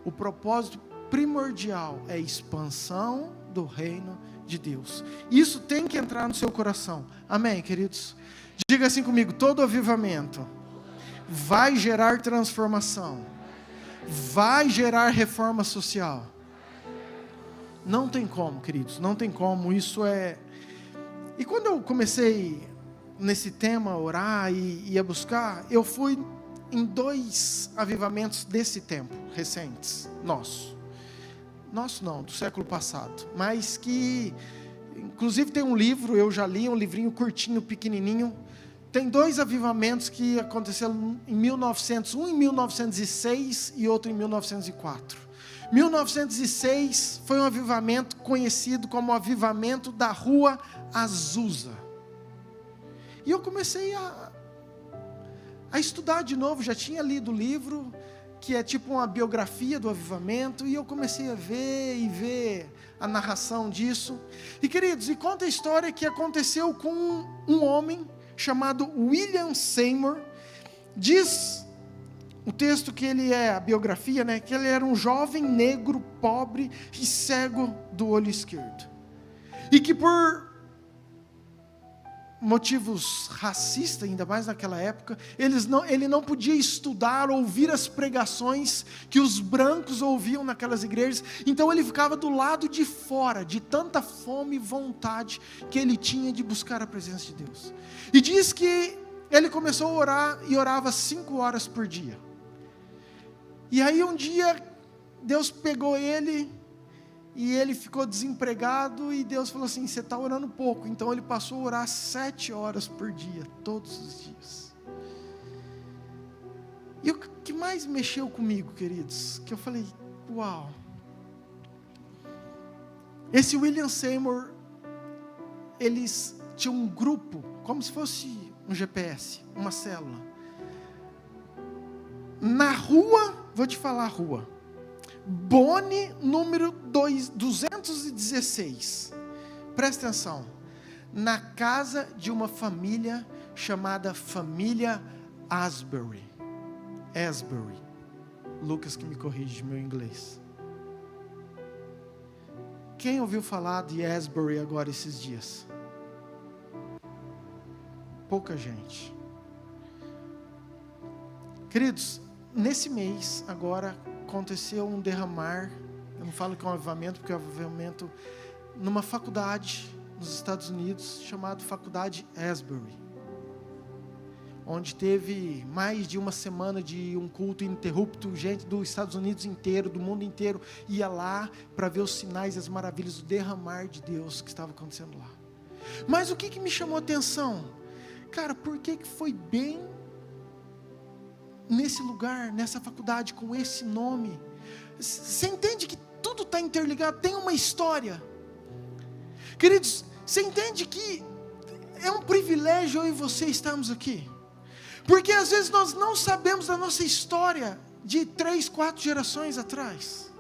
o propósito primordial é a expansão do reino de Deus. Isso tem que entrar no seu coração. Amém, queridos? Diga assim comigo: todo avivamento vai gerar transformação, vai gerar reforma social. Não tem como, queridos, não tem como. Isso é... E quando eu comecei nesse tema, a orar e a buscar, eu fui em 2 avivamentos desse tempo, recentes, nosso não, do século passado, mas que, inclusive tem um livro, eu já li, um livrinho curtinho, pequenininho, tem 2 avivamentos que aconteceram em 1900, um em 1906 e outro em 1904. 1906 foi um avivamento conhecido como o avivamento da Rua Azusa. E eu comecei a estudar de novo, já tinha lido o livro, que é tipo uma biografia do avivamento, e eu comecei a ver a narração disso. E queridos, e conta a história que aconteceu com um homem chamado William Seymour. Diz o texto que ele a biografia, né, que ele era um jovem negro, pobre e cego do olho esquerdo. E que por motivos racistas, ainda mais naquela época, ele não podia estudar, ouvir as pregações que os brancos ouviam naquelas igrejas. Então ele ficava do lado de fora, de tanta fome e vontade que ele tinha de buscar a presença de Deus. E diz que ele começou a orar e orava 5 horas por dia. E aí um dia Deus pegou ele e ele ficou desempregado, e Deus falou assim: você está orando pouco. Então ele passou a orar 7 horas por dia, todos os dias. E o que mais mexeu comigo, queridos, que eu falei: uau, esse William Seymour, eles tinham um grupo, como se fosse um GPS, uma célula, na rua, vou te falar a rua, Boni, número 216, presta atenção, na casa de uma família chamada família Asbury. Lucas que me corrige meu inglês. Quem ouviu falar de Asbury agora esses dias? Pouca gente. Queridos, nesse mês, agora, aconteceu um derramar. Eu não falo que é um avivamento, porque é um avivamento numa faculdade nos Estados Unidos, chamada Faculdade Asbury, onde teve mais de uma semana de um culto ininterrupto. Gente dos Estados Unidos inteiro, do mundo inteiro, ia lá para ver os sinais e as maravilhas do derramar de Deus que estava acontecendo lá. Mas o que me chamou a atenção? Cara, por que foi bem nesse lugar, nessa faculdade, com esse nome? Você entende que tudo está interligado, tem uma história. Queridos, você entende que é um privilégio eu e você estarmos aqui? Porque às vezes nós não sabemos da nossa história de 3, 4 gerações atrás.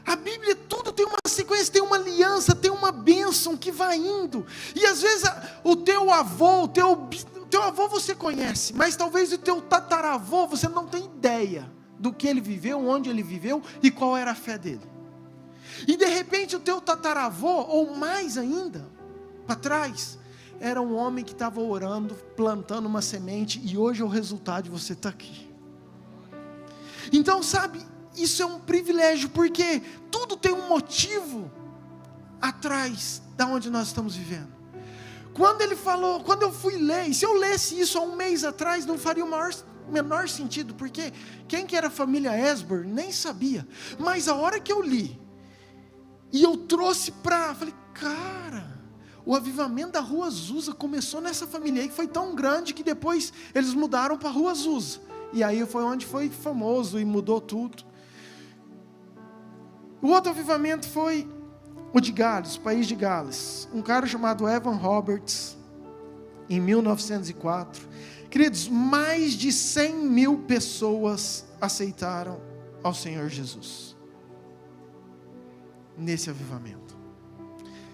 A Bíblia, tudo tem uma sequência, tem uma aliança, tem uma bênção que vai indo. E às vezes o teu avô, o teu avô você conhece, mas talvez o teu tataravô você não tem ideia do que ele viveu, onde ele viveu e qual era a fé dele. E de repente o teu tataravô, ou mais ainda, para trás, era um homem que estava orando, plantando uma semente, e hoje é o resultado de você estar aqui. Então, sabe, isso é um privilégio, porque tudo tem um motivo atrás da onde nós estamos vivendo. Quando ele falou, quando eu fui ler, e se eu lesse isso há um mês atrás, não faria o menor sentido, porque quem que era a família Asbury, nem sabia. Mas a hora que eu li, e eu trouxe falei, cara, o avivamento da Rua Azusa começou nessa família aí, que foi tão grande que depois eles mudaram para a Rua Azusa. E aí foi onde foi famoso e mudou tudo. O outro avivamento foi o de Gales, país de Gales. Um cara chamado Evan Roberts, em 1904. Queridos, mais de 100 mil pessoas aceitaram ao Senhor Jesus nesse avivamento.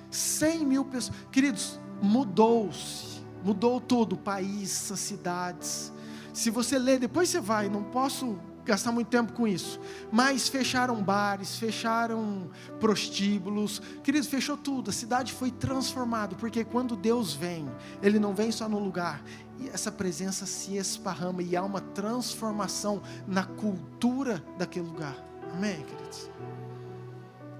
100 mil pessoas. Queridos, mudou tudo, o país, as cidades. Se você ler, depois você vai, não posso gastar muito tempo com isso, mas fecharam bares, fecharam prostíbulos, queridos, fechou tudo, a cidade foi transformada, porque quando Deus vem, Ele não vem só no lugar, e essa presença se esparrama, e há uma transformação na cultura daquele lugar, amém, queridos?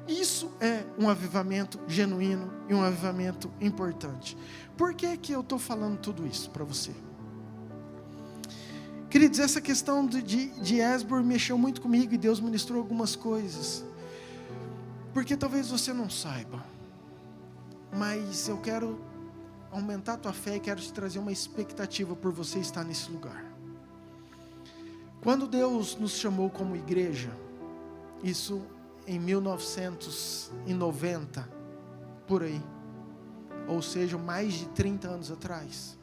Isso é um avivamento genuíno, e um avivamento importante. Por que eu estou falando tudo isso para você? Queridos, essa questão de Asbury mexeu muito comigo, e Deus ministrou algumas coisas, porque talvez você não saiba, mas eu quero aumentar a tua fé e quero te trazer uma expectativa por você estar nesse lugar. Quando Deus nos chamou como igreja, isso em 1990, por aí, ou seja, mais de 30 anos atrás,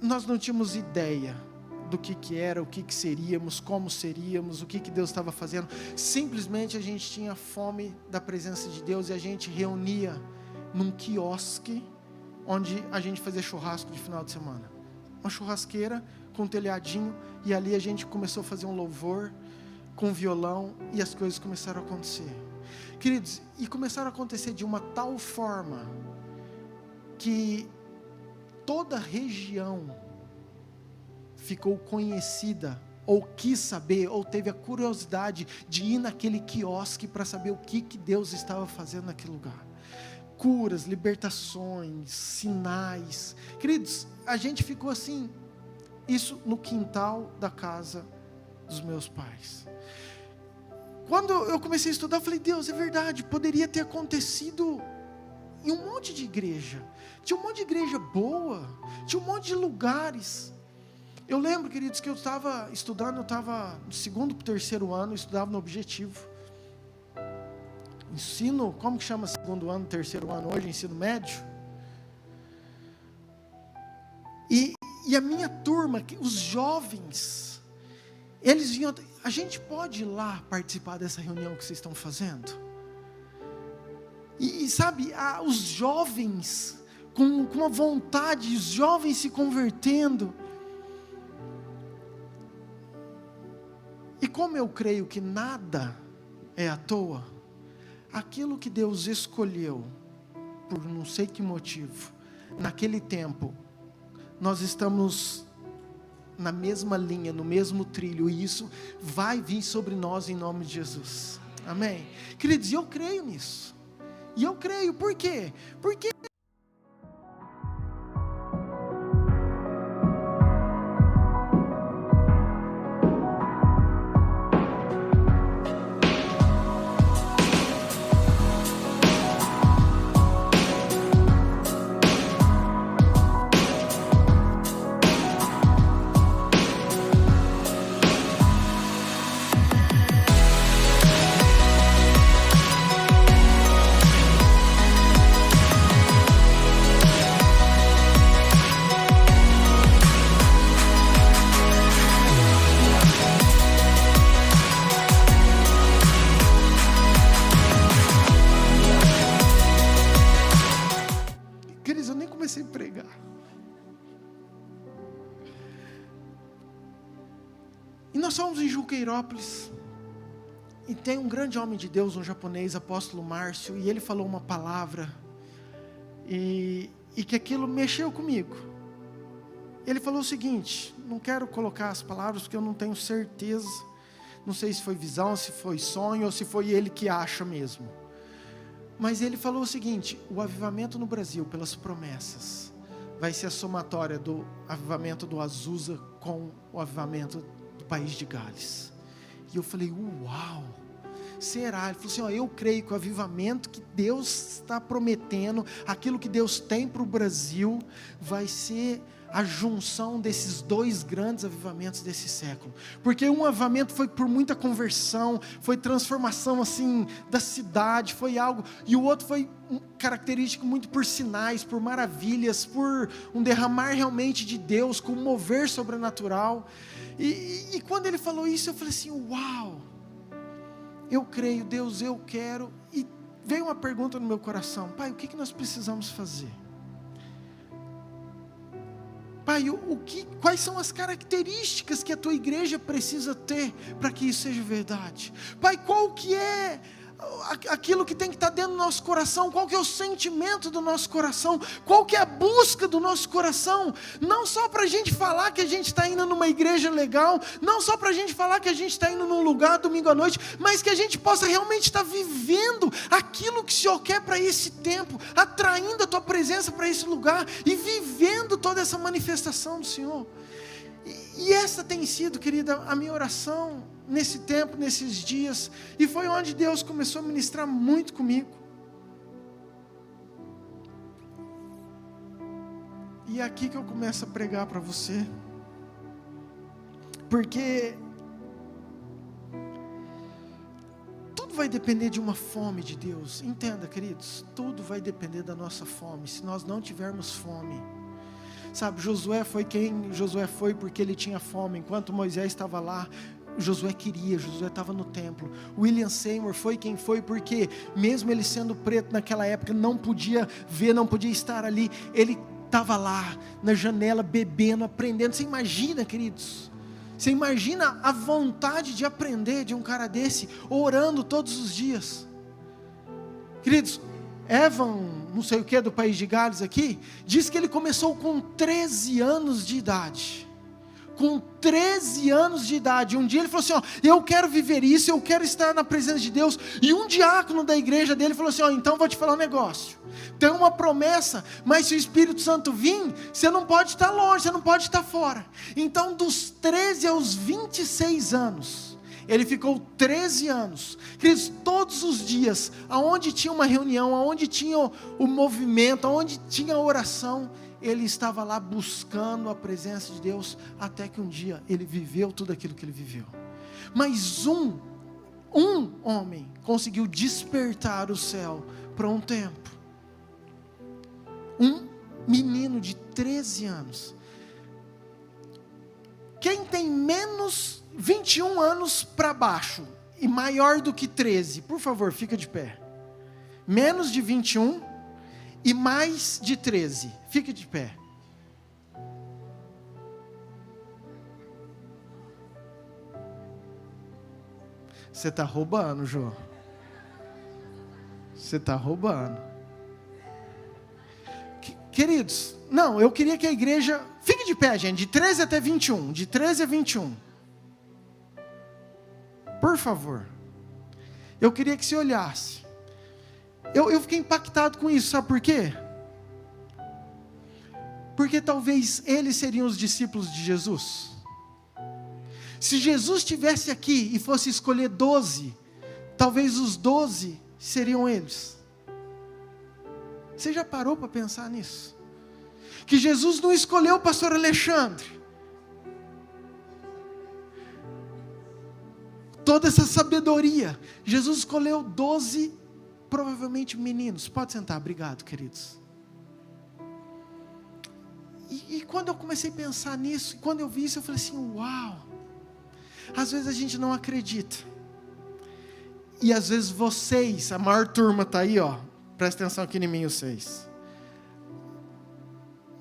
nós não tínhamos ideia do que era, o que seríamos, como seríamos, o que Deus estava fazendo. Simplesmente a gente tinha fome da presença de Deus, e a gente reunia num quiosque, onde a gente fazia churrasco de final de semana, uma churrasqueira com um telhadinho, e ali a gente começou a fazer um louvor com violão, e as coisas começaram a acontecer, queridos, e começaram a acontecer de uma tal forma, que toda a região ficou conhecida, ou quis saber, ou teve a curiosidade de ir naquele quiosque para saber o que Deus estava fazendo naquele lugar. Curas, libertações, sinais. Queridos, a gente ficou assim, isso no quintal da casa dos meus pais. Quando eu comecei a estudar, eu falei, Deus, é verdade, poderia ter acontecido em um monte de igreja. Tinha um monte de igreja boa, tinha um monte de lugares. Eu lembro, queridos, que eu estava estudando, eu estava no 2º para o 3º ano, eu estudava no Objetivo. Ensino, como que chama 2º ano, 3º ano hoje? Ensino médio. E a minha turma, os jovens, eles vinham, a gente pode ir lá participar dessa reunião que vocês estão fazendo? E sabe, os jovens, com uma vontade, os jovens se convertendo. E como eu creio que nada é à toa, aquilo que Deus escolheu, por não sei que motivo, naquele tempo, nós estamos na mesma linha, no mesmo trilho, e isso vai vir sobre nós em nome de Jesus. Amém? Queridos, eu creio nisso. E eu creio, por quê? Porque comecei a pregar. E nós fomos em Juqueirópolis, e tem um grande homem de Deus, um japonês, apóstolo Márcio, e ele falou uma palavra, e que aquilo mexeu comigo. Ele falou o seguinte, não quero colocar as palavras, porque eu não tenho certeza, não sei se foi visão, se foi sonho, ou se foi ele que acha mesmo. Mas ele falou o seguinte: o avivamento no Brasil, pelas promessas, vai ser a somatória do avivamento do Azusa com o avivamento do país de Gales. E eu falei, uau, será? Ele falou assim, eu creio que o avivamento que Deus está prometendo, aquilo que Deus tem para o Brasil, vai ser a junção desses dois grandes avivamentos desse século. Porque um avivamento foi por muita conversão, foi transformação assim da cidade, foi algo, e o outro foi característico muito por sinais, por maravilhas, por um derramar realmente de Deus, com um mover sobrenatural. E quando ele falou isso, eu falei assim, uau, eu creio, Deus, eu quero. E veio uma pergunta no meu coração, Pai, o que nós precisamos fazer? Pai, quais são as características que a tua igreja precisa ter para que isso seja verdade? Pai, qual que é aquilo que tem que estar dentro do nosso coração? Qual que é o sentimento do nosso coração? Qual que é a busca do nosso coração? Não só para a gente falar que a gente está indo numa igreja legal, não só para a gente falar que a gente está indo num lugar domingo à noite, mas que a gente possa realmente estar vivendo aquilo que o Senhor quer para esse tempo, atraindo a tua presença para esse lugar e vivendo toda essa manifestação do Senhor. E essa tem sido, querida, a minha oração nesse tempo, nesses dias, e foi onde Deus começou a ministrar muito comigo. E é aqui que eu começo a pregar para você, porque tudo vai depender de uma fome de Deus. Entenda, queridos, tudo vai depender da nossa fome. Se nós não tivermos fome, sabe, Josué foi porque ele tinha fome. Enquanto Moisés estava lá, Josué estava no templo. William Seymour foi quem foi porque, mesmo ele sendo preto naquela época, não podia ver, não podia estar ali. Ele estava lá, na janela, bebendo, aprendendo. Você imagina, queridos? Você imagina a vontade de aprender de um cara desse, orando todos os dias? Queridos, Evan, não sei o que, do país de Gales aqui, diz que ele começou com 13 anos de idade. Com 13 anos de idade, um dia ele falou assim, eu quero viver isso, eu quero estar na presença de Deus. E um diácono da igreja dele falou assim, então vou te falar um negócio, tem uma promessa, mas se o Espírito Santo vir, você não pode estar longe, você não pode estar fora. Então dos 13 aos 26 anos, ele ficou 13 anos, queridos, todos os dias, aonde tinha uma reunião, aonde tinha o movimento, aonde tinha a oração, ele estava lá buscando a presença de Deus, até que um dia ele viveu tudo aquilo que ele viveu. Mas um homem conseguiu despertar o céu para um tempo. Um menino de 13 anos. Quem tem menos 21 anos para baixo e maior do que 13, por favor, fica de pé. Menos de 21 e mais de 13, fique de pé. Você está roubando, Jô. Você está roubando. queridos, não, eu queria que a igreja, fique de pé, gente, de 13 até 21, de 13 a 21. Por favor. Eu queria que você olhasse. Eu fiquei impactado com isso, sabe por quê? Porque talvez eles seriam os discípulos de Jesus. Se Jesus estivesse aqui e fosse escolher 12, talvez os 12 seriam eles. Você já parou para pensar nisso? Que Jesus não escolheu o pastor Alexandre. Toda essa sabedoria. Jesus escolheu 12, provavelmente meninos. Pode sentar, obrigado, queridos. E quando eu comecei a pensar nisso, quando eu vi isso, eu falei assim, uau. Às vezes a gente não acredita. E às vezes vocês, a maior turma está aí, ó. Presta atenção aqui em mim, vocês.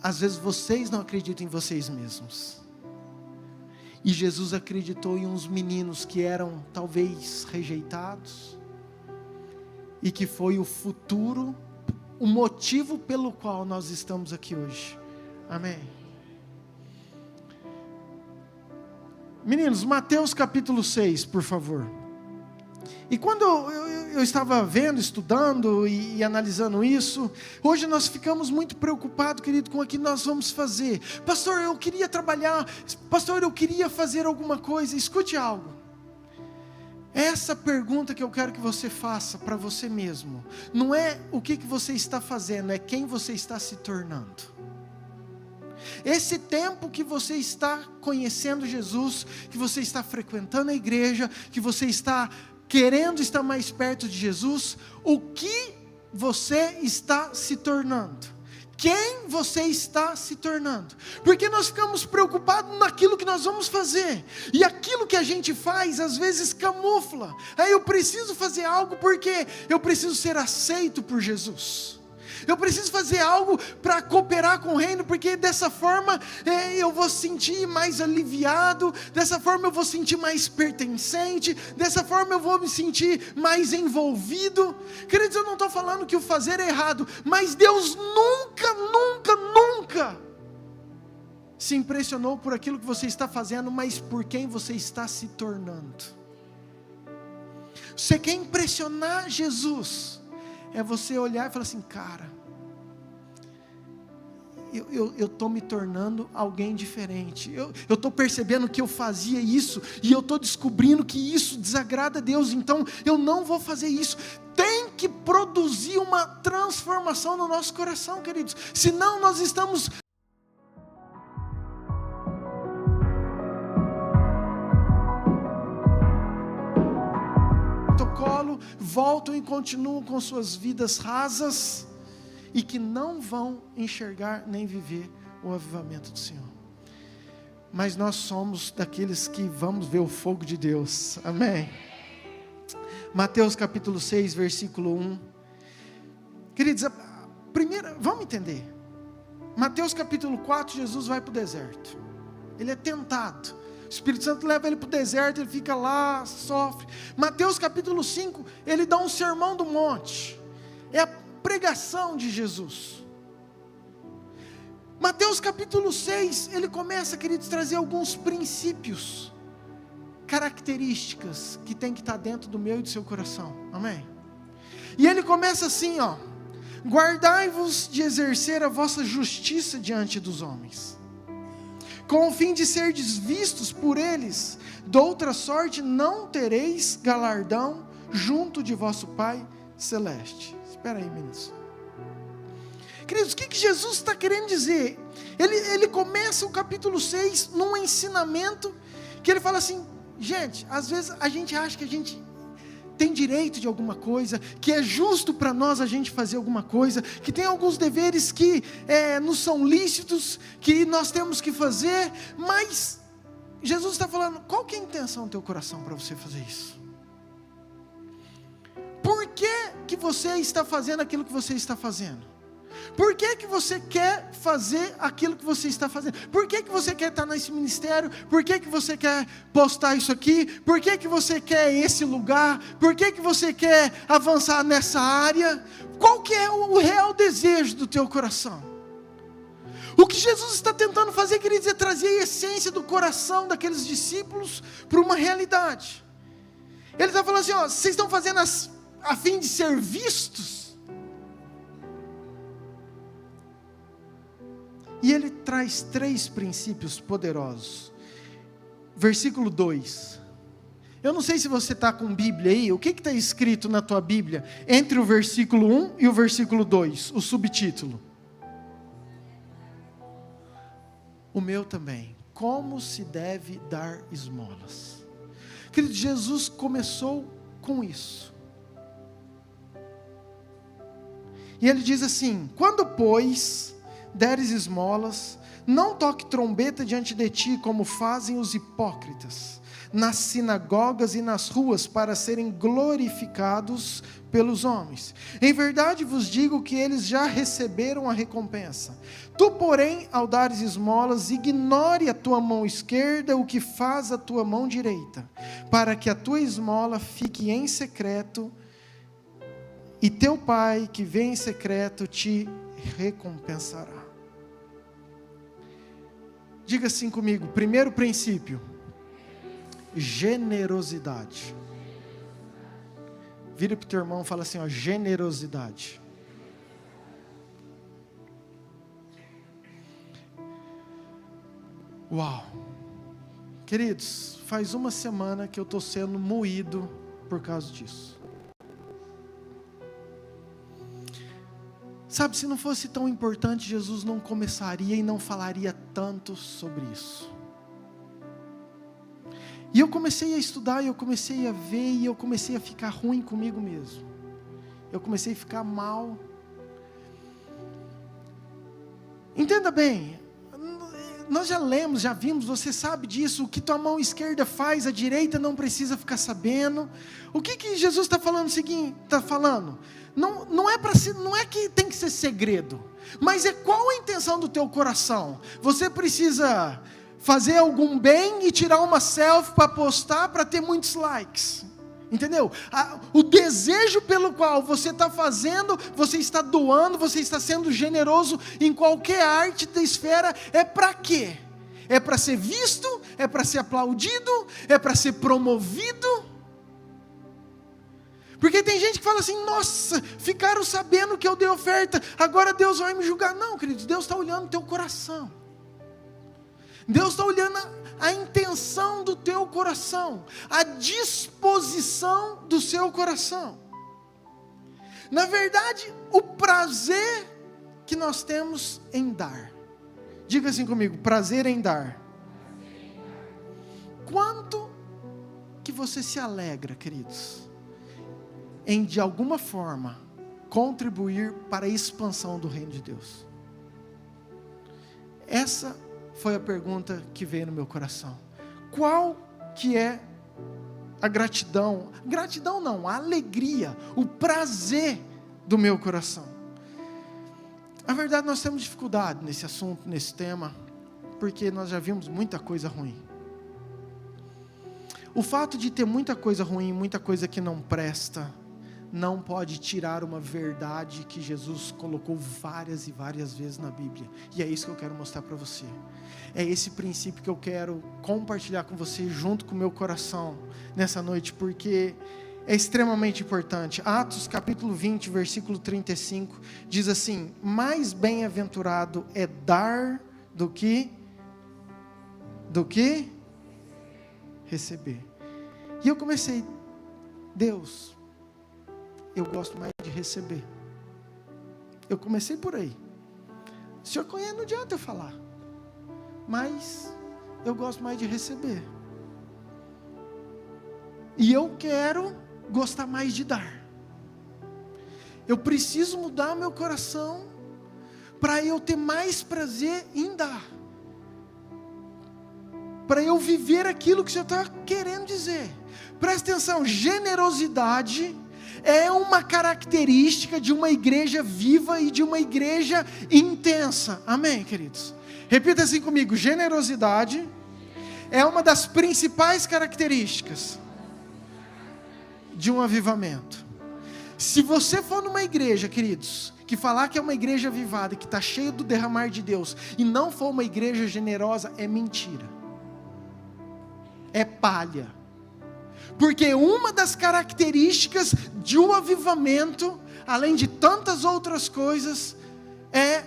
Às vezes vocês não acreditam em vocês mesmos. E Jesus acreditou em uns meninos que eram talvez rejeitados. E que foi o futuro, o motivo pelo qual nós estamos aqui hoje. Amém. Meninos, Mateus capítulo 6, por favor. E quando eu estava vendo, estudando e analisando isso, hoje nós ficamos muito preocupados, querido, com o que nós vamos fazer. Pastor, eu queria trabalhar, pastor, eu queria fazer alguma coisa. Escute algo. Essa pergunta que eu quero que você faça para você mesmo, não é o que você está fazendo, é quem você está se tornando. Esse tempo que você está conhecendo Jesus, que você está frequentando a igreja, que você está querendo estar mais perto de Jesus, o que você está se tornando? Quem você está se tornando? Porque nós ficamos preocupados naquilo que nós vamos fazer, e aquilo que a gente faz às vezes camufla. Aí eu preciso fazer algo porque eu preciso ser aceito por Jesus. Eu preciso fazer algo para cooperar com o reino, porque dessa forma eu vou sentir mais aliviado, dessa forma eu vou sentir mais pertencente, dessa forma eu vou me sentir mais envolvido. Queridos, eu não estou falando que o fazer é errado, mas Deus nunca se impressionou por aquilo que você está fazendo, mas por quem você está se tornando. Você quer impressionar Jesus, é você olhar e falar assim, cara, eu estou me tornando alguém diferente, eu estou percebendo que eu fazia isso, e eu estou descobrindo que isso desagrada a Deus, então eu não vou fazer isso. Tem que produzir uma transformação no nosso coração, queridos, senão nós estamos... voltam e continuam com suas vidas rasas, e que não vão enxergar nem viver o avivamento do Senhor. Mas nós somos daqueles que vamos ver o fogo de Deus, amém? Mateus capítulo 6, versículo 1. Queridos, a primeira, vamos entender. Mateus capítulo 4, Jesus vai para o deserto, ele é tentado, o Espírito Santo leva ele para o deserto, ele fica lá, sofre. Mateus capítulo 5, ele dá um sermão do monte, é a pregação de Jesus. Mateus capítulo 6, ele começa, queridos, a trazer alguns princípios, características, que tem que estar dentro do meu e do seu coração, amém? E ele começa assim, ó: guardai-vos de exercer a vossa justiça diante dos homens, com o fim de serdes vistos por eles, de outra sorte não tereis galardão junto de vosso Pai Celeste. Espera aí, meninos. Queridos, o que Jesus está querendo dizer? Ele começa o capítulo 6 num ensinamento, que ele fala assim, gente, às vezes a gente acha que a gente tem direito de alguma coisa, que é justo para nós a gente fazer alguma coisa, que tem alguns deveres que nos são lícitos, que nós temos que fazer, mas Jesus está falando, qual que é a intenção do teu coração para você fazer isso? Por que você está fazendo aquilo que você está fazendo? Por que você quer fazer aquilo que você está fazendo? Por que você quer estar nesse ministério? Por que você quer postar isso aqui? Por que você quer esse lugar? Por que você quer avançar nessa área? Qual que é o real desejo do teu coração? O que Jesus está tentando fazer, queridos, é trazer a essência do coração daqueles discípulos para uma realidade. Ele está falando assim, ó, vocês estão fazendo a fim de ser vistos? E ele traz 3 princípios poderosos. Versículo 2. Eu não sei se você está com Bíblia aí, o que está escrito na tua Bíblia, entre o versículo 1 e o versículo 2, o subtítulo? O meu também. Como se deve dar esmolas? Querido, Jesus começou com isso. E ele diz assim: quando, pois, deres esmolas, não toque trombeta diante de ti, como fazem os hipócritas, nas sinagogas e nas ruas, para serem glorificados pelos homens. Em verdade vos digo que eles já receberam a recompensa. Tu, porém, ao dares esmolas, ignore a tua mão esquerda o que faz a tua mão direita, para que a tua esmola fique em secreto, e teu Pai que vê em secreto te recompensará. Diga assim comigo, primeiro princípio: generosidade. Vira para o teu irmão e fala assim, ó, generosidade. Uau! Queridos, faz uma semana que eu estou sendo moído por causa disso. Sabe, se não fosse tão importante, Jesus não começaria e não falaria tanto sobre isso. E eu comecei a estudar, e eu comecei a ver, e eu comecei a ficar ruim comigo mesmo. Eu comecei a ficar mal. Entenda bem, nós já lemos, já vimos, você sabe disso, o que tua mão esquerda faz, a direita não precisa ficar sabendo. O que Jesus está falando? Está falando? Não é que tem que ser segredo, mas é qual a intenção do teu coração. Você precisa fazer algum bem e tirar uma selfie para postar, para ter muitos likes, entendeu? O desejo pelo qual você está fazendo, você está doando, você está sendo generoso em qualquer arte da esfera, é para quê? É para ser visto? É para ser aplaudido? É para ser promovido? Porque tem gente que fala assim, nossa, ficaram sabendo que eu dei oferta, agora Deus vai me julgar. Não, queridos, Deus está olhando o teu coração. Deus está olhando a intenção do teu coração, a disposição do seu coração. Na verdade, o prazer que nós temos em dar. Diga assim comigo, prazer em dar. Quanto que você se alegra, queridos, em de alguma forma contribuir para a expansão do reino de Deus? Essa foi a pergunta que veio no meu coração. Qual que é a gratidão? Gratidão não, a alegria, o prazer do meu coração. A verdade, nós temos dificuldade nesse assunto, nesse tema, porque nós já vimos muita coisa ruim. O fato de ter muita coisa ruim, muita coisa que não presta, não pode tirar uma verdade que Jesus colocou várias e várias vezes na Bíblia. E é isso que eu quero mostrar para você. É esse princípio que eu quero compartilhar com você junto com o meu coração nessa noite, porque é extremamente importante. Atos capítulo 20, versículo 35, diz assim: mais bem-aventurado é dar do que receber. E eu comecei, Deus, eu gosto mais de receber. Eu comecei por aí. O Senhor conhece, não adianta eu falar. Mas eu gosto mais de receber. E eu quero gostar mais de dar. Eu preciso mudar meu coração para eu ter mais prazer em dar. Para eu viver aquilo que o Senhor está querendo dizer. Presta atenção, generosidade é uma característica de uma igreja viva e de uma igreja intensa. Amém, queridos? Repita assim comigo: generosidade é uma das principais características de um avivamento. Se você for numa igreja, queridos, que falar que é uma igreja avivada, que está cheia do derramar de Deus, e não for uma igreja generosa, é mentira. É palha. Porque uma das características de um avivamento, além de tantas outras coisas, é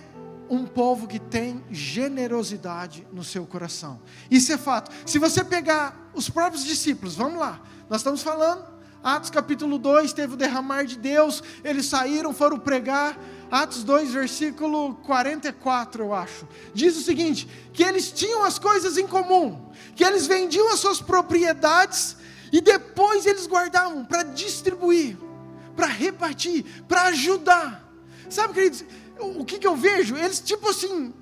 um povo que tem generosidade no seu coração. Isso é fato. Se você pegar os próprios discípulos, vamos lá, nós estamos falando, Atos capítulo 2, teve o derramar de Deus, eles saíram, foram pregar, Atos 2, versículo 44, eu acho, diz o seguinte, que eles tinham as coisas em comum, que eles vendiam as suas propriedades, e depois eles guardavam para distribuir, para repartir, para ajudar. Sabe, queridos, o que eu vejo? Eles tipo assim,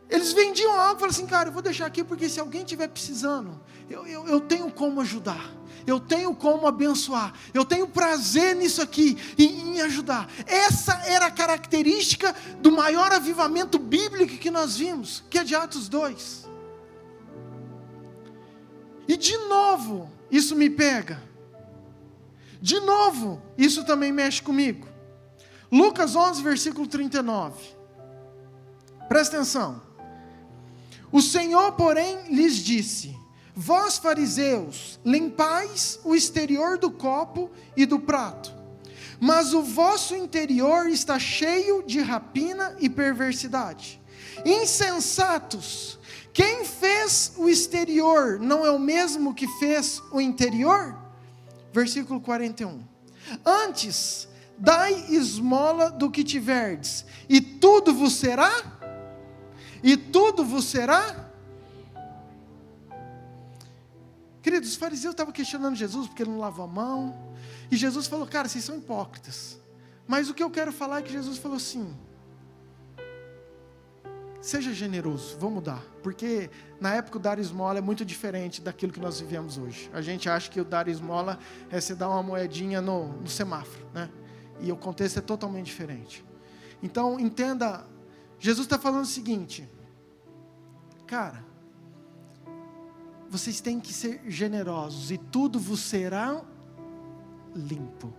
eles vendiam algo e falaram assim, cara, eu vou deixar aqui porque se alguém estiver precisando, eu tenho como ajudar, eu tenho como abençoar, eu tenho prazer nisso aqui, em ajudar. Essa era a característica do maior avivamento bíblico que nós vimos, que é de Atos 2. E de novo, isso me pega. De novo, isso também mexe comigo. Lucas 11, versículo 39. Presta atenção. O Senhor, porém, lhes disse: vós, fariseus, limpais o exterior do copo e do prato, mas o vosso interior está cheio de rapina e perversidade. Insensatos! Quem fez o exterior não é o mesmo que fez o interior? Versículo 41. Antes, dai esmola do que tiverdes, e tudo vos será? E tudo vos será? Queridos, os fariseus estavam questionando Jesus, porque ele não lavou a mão, e Jesus falou, cara, vocês são hipócritas. Mas o que eu quero falar é que Jesus falou assim, seja generoso, vou mudar, porque na época o dar esmola é muito diferente daquilo que nós vivemos hoje. A gente acha que o dar esmola é você dar uma moedinha no semáforo, né? E o contexto é totalmente diferente. Então entenda, Jesus está falando o seguinte, cara, vocês têm que ser generosos e tudo vos será limpo.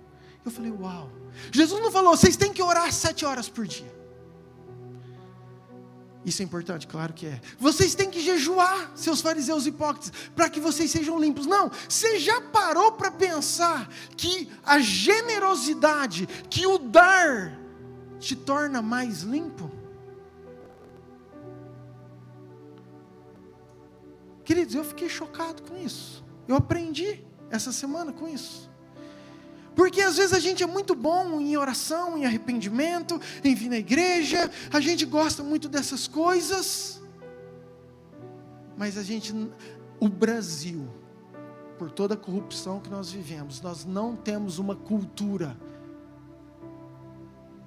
Eu falei, uau, Jesus não falou, vocês têm que orar 7 horas por dia. Isso é importante? Claro que é. Vocês têm que jejuar, seus fariseus hipócritas, para que vocês sejam limpos. Não, você já parou para pensar que a generosidade, que o dar, te torna mais limpo? Queridos, eu fiquei chocado com isso. Eu aprendi essa semana com isso. Porque às vezes a gente é muito bom em oração, em arrependimento, em vir na igreja, a gente gosta muito dessas coisas, mas o Brasil, por toda a corrupção que nós vivemos, nós não temos uma cultura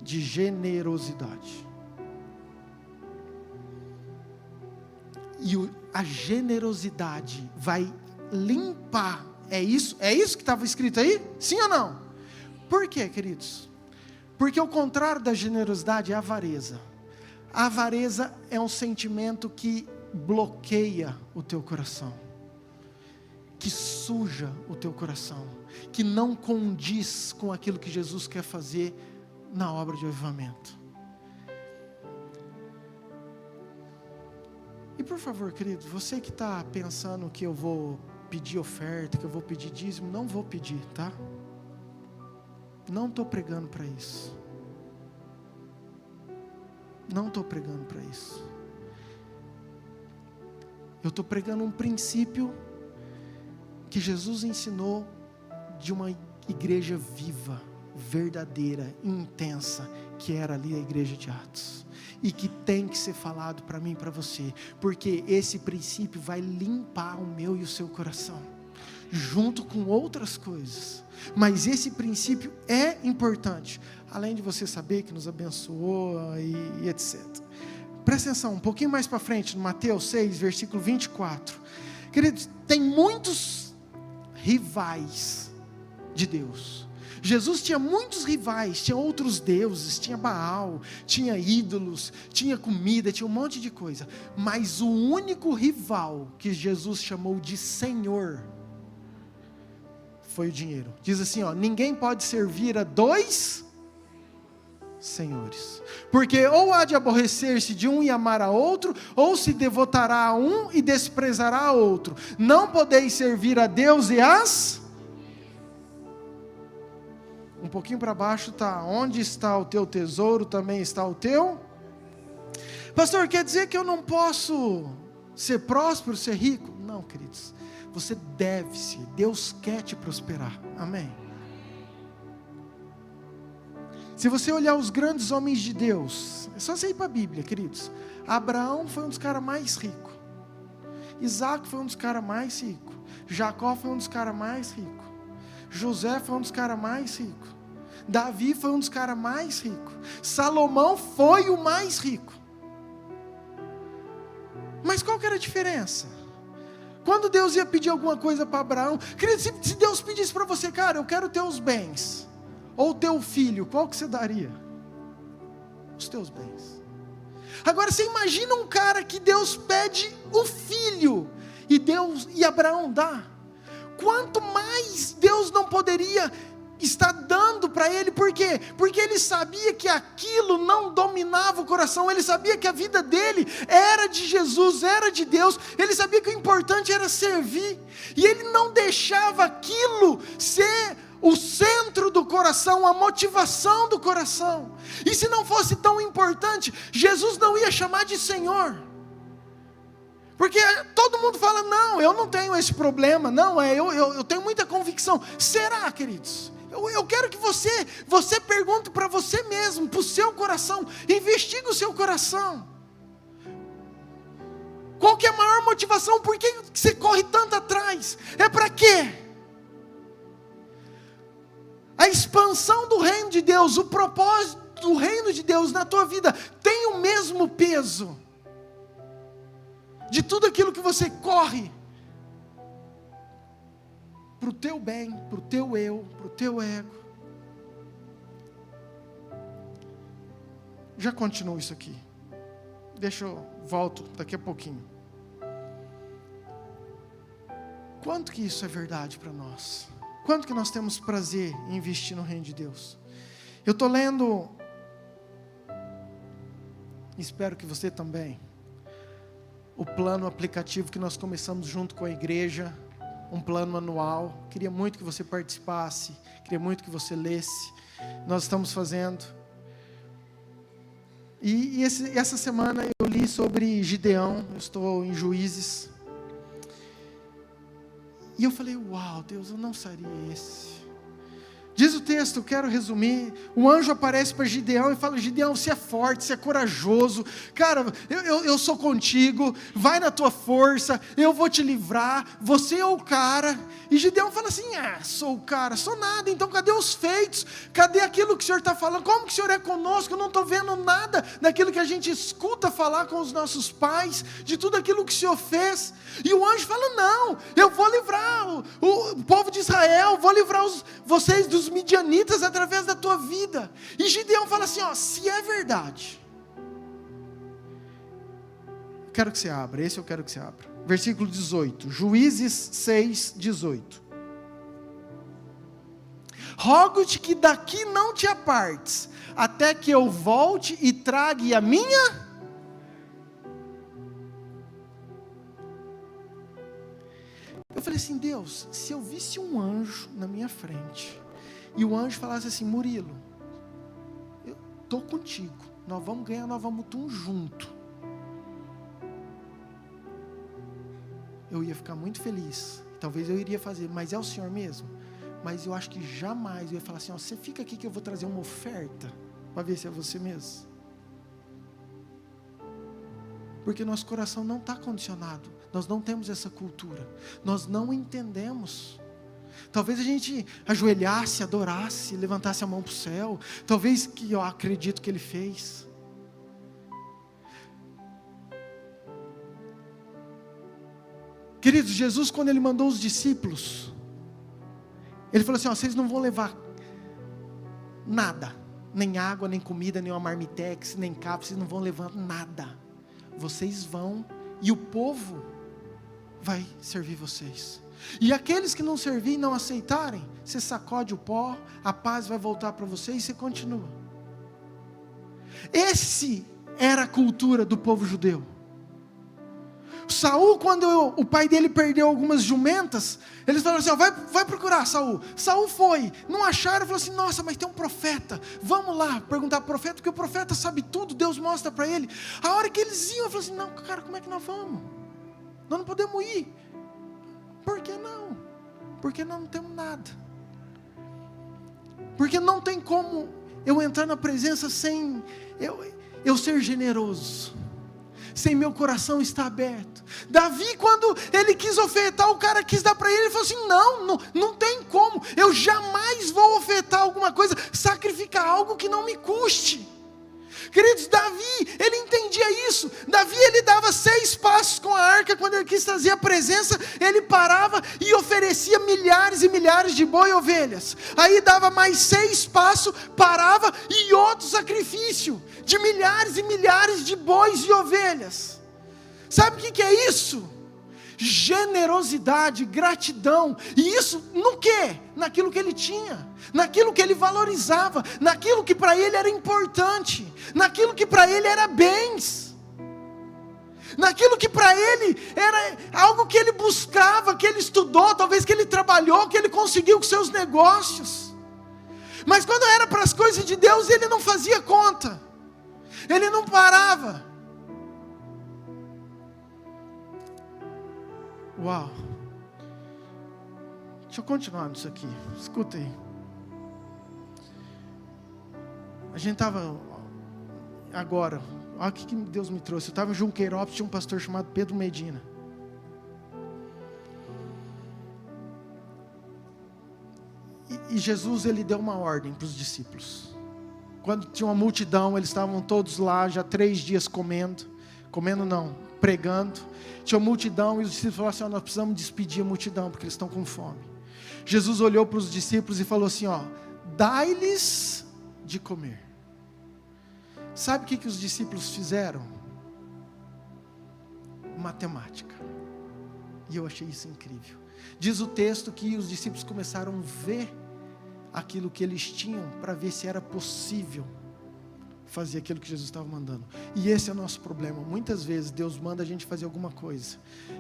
de generosidade. E a generosidade vai limpar. É isso que estava escrito aí? Sim ou não? Por quê, queridos? Porque o contrário da generosidade é a avareza. A avareza é um sentimento que bloqueia o teu coração, que suja o teu coração, que não condiz com aquilo que Jesus quer fazer na obra de avivamento. E por favor, querido, você que está pensando que eu vou pedir oferta, que eu vou pedir dízimo, não vou pedir, tá? Não estou pregando para isso. Não estou pregando para isso. Eu estou pregando um princípio que Jesus ensinou de uma igreja viva, verdadeira, intensa, que era ali a igreja de Atos. E que tem que ser falado para mim e para você, porque esse princípio vai limpar o meu e o seu coração, junto com outras coisas, mas esse princípio é importante, além de você saber que nos abençoou e etc. Presta atenção, um pouquinho mais para frente, no Mateus 6, versículo 24, queridos, tem muitos rivais de Deus. Jesus tinha muitos rivais, tinha outros deuses, tinha Baal, tinha ídolos, tinha comida, tinha um monte de coisa, mas o único rival que Jesus chamou de Senhor foi o dinheiro. Diz assim, ó, ninguém pode servir a dois, senhores. Porque ou há de aborrecer-se de um e amar a outro, ou se devotará a um e desprezará a outro. Não podeis servir a Deus e as... Um pouquinho para baixo está: onde está o teu tesouro, também está o teu... Pastor, quer dizer que eu não posso ser próspero, ser rico? Não, queridos. Você deve ser. Deus quer te prosperar. Amém. Se você olhar os grandes homens de Deus, é só você ir para a Bíblia, queridos. Abraão foi um dos caras mais ricos. Isaac foi um dos caras mais ricos. Jacó foi um dos caras mais ricos. José foi um dos caras mais ricos. Davi foi um dos caras mais ricos. Salomão foi o mais rico. Mas qual que era a diferença? Quando Deus ia pedir alguma coisa para Abraão, querido, se Deus pedisse para você, cara, eu quero teus bens, ou teu filho, qual que você daria? Os teus bens. Agora você imagina um cara que Deus pede o filho, e Abraão dá. Quanto mais Deus não poderia estar dando para ele, por quê? Porque ele sabia que aquilo não dominava o coração, ele sabia que a vida dele era de Jesus, era de Deus, ele sabia que o importante era servir, e ele não deixava aquilo ser o centro do coração, a motivação do coração. E se não fosse tão importante, Jesus não ia chamar de Senhor. Porque todo mundo fala, não, eu não tenho esse problema, não, eu tenho muita convicção. Será, queridos? Eu quero que você pergunte para você mesmo, para o seu coração, investigue o seu coração. Qual que é a maior motivação? Por que você corre tanto atrás? É para quê? A expansão do reino de Deus, o propósito do reino de Deus na tua vida tem o mesmo peso de tudo aquilo que você corre para o teu bem, para o teu eu, para o teu ego. Já continuo isso aqui. Volto daqui a pouquinho. Quanto que isso é verdade para nós? Quanto que nós temos prazer em investir no reino de Deus? Eu estou lendo, espero que você também, o plano aplicativo que nós começamos junto com a igreja, um plano anual. Queria muito que você participasse, queria muito que você lesse. Nós estamos fazendo. E essa semana eu li sobre Gideão, eu estou em Juízes. E eu falei, uau, Deus, eu não seria esse. Diz o texto, eu quero resumir, o anjo aparece para Gideão e fala, Gideão, você é forte, você é corajoso, cara, eu sou contigo, vai na tua força, eu vou te livrar, você é o cara. E Gideão fala assim, sou o cara, sou nada, então cadê os feitos, cadê aquilo que o Senhor está falando, como que o Senhor é conosco, eu não estou vendo nada daquilo que a gente escuta falar com os nossos pais, de tudo aquilo que o Senhor fez. E o anjo fala, não, eu vou livrar o povo de Israel, vou livrar vocês dos midianitas através da tua vida. E Gideão fala assim, se é verdade, quero que você abra, esse eu quero que você abra, versículo 18, Juízes 6, 18. Rogo-te que daqui não te apartes, até que eu volte e trague a minha... Eu falei assim, Deus, se eu visse um anjo na minha frente, e o anjo falasse assim, Murilo, eu estou contigo, nós vamos ganhar Nova Mutum junto, eu ia ficar muito feliz, talvez eu iria fazer, mas é o Senhor mesmo? Mas eu acho que jamais eu ia falar assim, você fica aqui que eu vou trazer uma oferta, para ver se é você mesmo. Porque nosso coração não está condicionado, nós não temos essa cultura, nós não entendemos. Talvez a gente ajoelhasse, adorasse, levantasse a mão para o céu, talvez que eu acredito que ele fez. Queridos, Jesus, quando ele mandou os discípulos, ele falou assim, vocês não vão levar nada, nem água, nem comida, nem uma marmitex, nem capa, vocês não vão levar nada, vocês vão, e o povo vai servir vocês, e aqueles que não servirem, não aceitarem, você sacode o pó, a paz vai voltar para você, e você continua. Esse era a cultura do povo judeu. Saul, quando o pai dele perdeu algumas jumentas, eles falaram assim, vai procurar Saul. Saul foi, não acharam, falou assim, nossa, mas tem um profeta, vamos lá perguntar para o profeta, porque o profeta sabe tudo, Deus mostra para ele. A hora que eles iam, eu falei assim, não, cara, como é que nós vamos? Nós não podemos ir. Por que não? Porque nós não temos nada. Porque não tem como eu entrar na presença sem eu ser generoso, sem meu coração estar aberto. Davi, quando ele quis ofertar, o cara quis dar para ele, ele falou assim, não tem como, eu jamais vou ofertar alguma coisa, sacrificar algo que não me custe. Queridos, Davi, ele entendia isso. Davi, ele dava 6 passos com a arca. Quando ele quis trazer a presença, ele parava e oferecia milhares e milhares de boi e ovelhas. Aí dava mais 6 passos, parava, e outro sacrifício de milhares e milhares de bois e ovelhas. Sabe o que é isso? Generosidade, gratidão. E isso no quê? Naquilo que ele tinha, naquilo que ele valorizava, naquilo que para ele era importante, naquilo que para ele era bens, naquilo que para ele era algo que ele buscava, que ele estudou, talvez que ele trabalhou, que ele conseguiu com seus negócios. Mas quando era para as coisas de Deus, ele não fazia conta, ele não parava. Uau, deixa eu continuar nisso aqui, escuta aí. A gente estava agora, olha o que Deus me trouxe. Eu estava em Junqueirópolis, tinha um pastor chamado Pedro Medina. E Jesus, ele deu uma ordem para os discípulos. Quando tinha uma multidão, eles estavam todos lá, já 3 dias pregando. Tinha uma multidão e os discípulos falaram assim, nós precisamos despedir a multidão, porque eles estão com fome. Jesus olhou para os discípulos e falou assim, dai-lhes de comer. Sabe o que os discípulos fizeram? Matemática. E eu achei isso incrível. Diz o texto que os discípulos começaram a ver aquilo que eles tinham, para ver se era possível fazer aquilo que Jesus estava mandando. E esse é o nosso problema. Muitas vezes Deus manda a gente fazer alguma coisa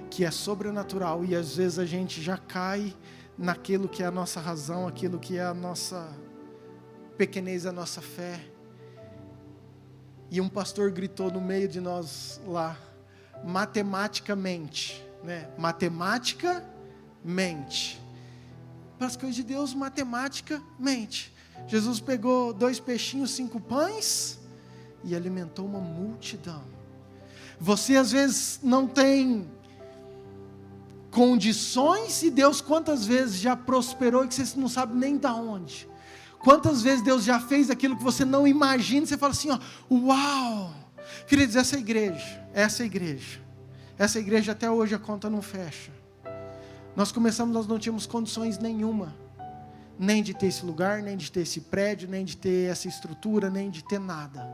que é sobrenatural, e às vezes a gente já cai naquilo que é a nossa razão, aquilo que é a nossa pequenez, a nossa fé. E um pastor gritou no meio de nós lá, matematicamente, matematicamente, para as coisas de Deus, matematicamente. Jesus pegou 2 peixinhos, 5 pães e alimentou uma multidão. Você às vezes não tem condições, e Deus quantas vezes já prosperou e que você não sabe nem de onde. Quantas vezes Deus já fez aquilo que você não imagina, e você fala assim, uau! Queridos, essa igreja até hoje a conta não fecha. Nós não tínhamos condições nenhuma, nem de ter esse lugar, nem de ter esse prédio, nem de ter essa estrutura, nem de ter nada.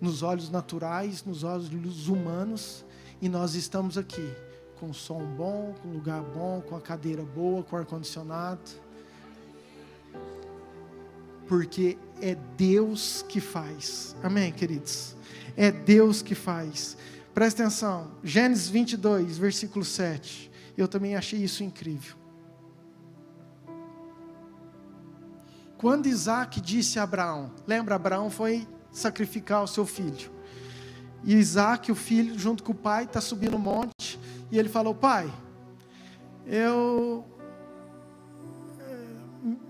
Nos olhos naturais, nos olhos humanos, e nós estamos aqui, com som bom, com lugar bom, com a cadeira boa, com ar-condicionado, porque é Deus que faz. Amém, queridos? É Deus que faz. Presta atenção, Gênesis 22, versículo 7. Eu também achei isso incrível. Quando Isaac disse a Abraão, lembra, Abraão foi sacrificar o seu filho. E Isaac, o filho, junto com o pai, está subindo o monte. E ele falou, pai,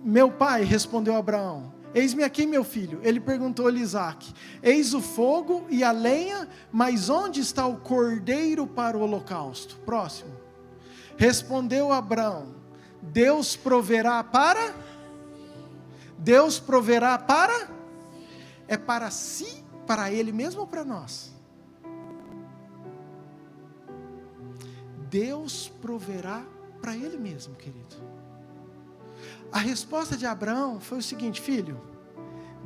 meu pai, respondeu Abraão, eis-me aqui, meu filho. Ele perguntou-lhe Isaac, eis o fogo e a lenha, mas onde está o cordeiro para o holocausto? Próximo. Respondeu Abraão, Deus proverá para? É para si, para ele mesmo ou para nós? Deus proverá para ele mesmo, querido. A resposta de Abraão foi o seguinte, filho,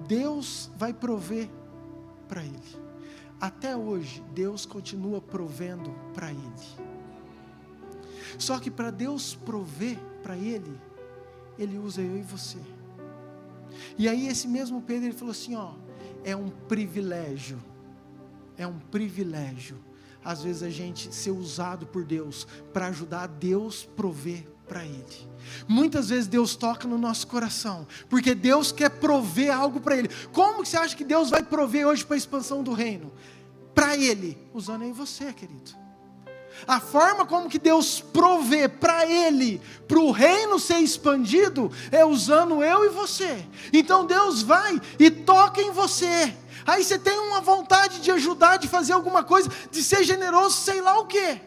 Deus vai prover para ele. Até hoje, Deus continua provendo para ele. Só que para Deus prover para ele, Ele usa eu e você. E aí esse mesmo Pedro, ele falou assim, é um privilégio. É um privilégio, às vezes, a gente ser usado por Deus para ajudar Deus a prover para Ele. Muitas vezes Deus toca no nosso coração, porque Deus quer prover algo para Ele. Como que você acha que Deus vai prover hoje para a expansão do reino? Para Ele, usando aí você, querido. A forma como que Deus provê para Ele, para o reino ser expandido, é usando eu e você. Então Deus vai e toca em você. Aí você tem uma vontade de ajudar, de fazer alguma coisa, de ser generoso, sei lá o quê.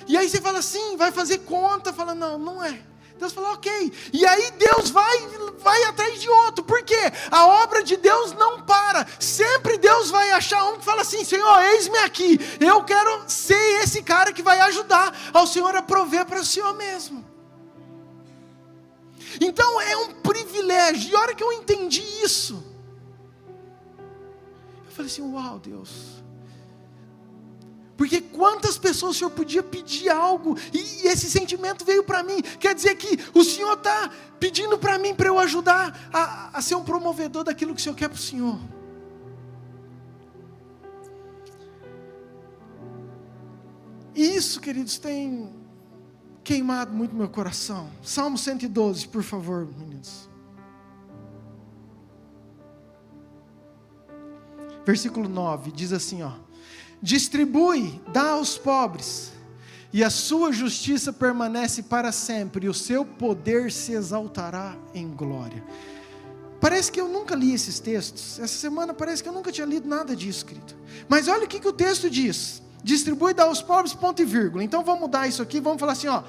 E aí você fala assim, vai fazer conta, fala, não, não é. Deus fala, ok. E aí Deus vai atrás de outro. Por quê? A obra de Deus não para. Sempre Deus vai achar um que fala assim, Senhor, eis-me aqui. Eu quero ser esse cara que vai ajudar ao Senhor a prover para o Senhor mesmo. Então é um privilégio. E a hora que eu entendi isso, eu falei assim, uau, Deus. Porque quantas pessoas o Senhor podia pedir algo, e esse sentimento veio para mim. Quer dizer que o Senhor está pedindo para mim, para eu ajudar a ser um promovedor daquilo que o Senhor quer para o Senhor. E isso, queridos, tem queimado muito meu coração. Salmo 112, por favor, meninos. Versículo 9, diz assim, ó. Distribui, dá aos pobres, e a sua justiça permanece para sempre, e o seu poder se exaltará em glória. Parece que eu nunca li esses textos. Essa semana parece que eu nunca tinha lido nada disso, querido. Mas olha o que o texto diz. Distribui, dá aos pobres, ponto e vírgula. Então vamos mudar isso aqui, vamos falar assim, ó.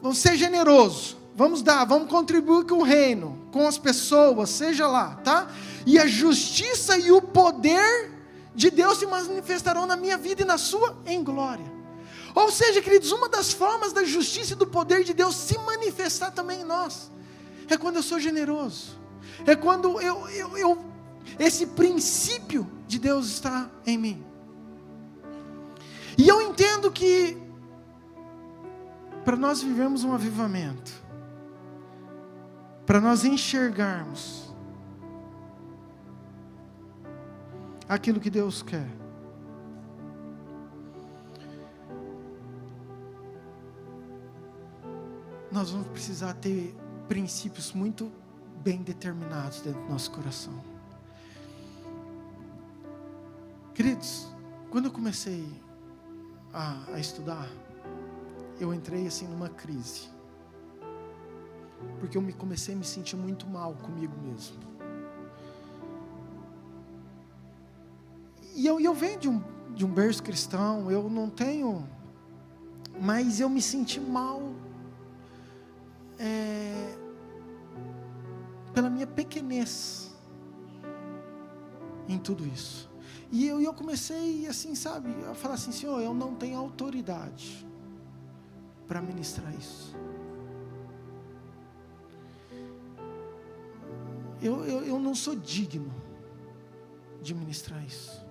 Vamos ser generosos, vamos dar, vamos contribuir com o reino, com as pessoas, seja lá, tá? E a justiça e o poder de Deus se manifestarão na minha vida e na sua em glória. Ou seja, queridos, uma das formas da justiça e do poder de Deus se manifestar também em nós, é quando eu sou generoso, é quando esse princípio de Deus está em mim. E eu entendo que, para nós vivermos um avivamento, para nós enxergarmos aquilo que Deus quer, nós vamos precisar ter princípios muito bem determinados dentro do nosso coração. Queridos, quando eu comecei a estudar, eu entrei assim numa crise, porque eu comecei a me sentir muito mal comigo mesmo. E eu venho de um berço cristão, eu não tenho, mas eu me senti mal pela minha pequenez em tudo isso. E eu comecei assim, sabe, a falar assim, Senhor, eu não tenho autoridade para ministrar isso. Eu não sou digno de ministrar isso.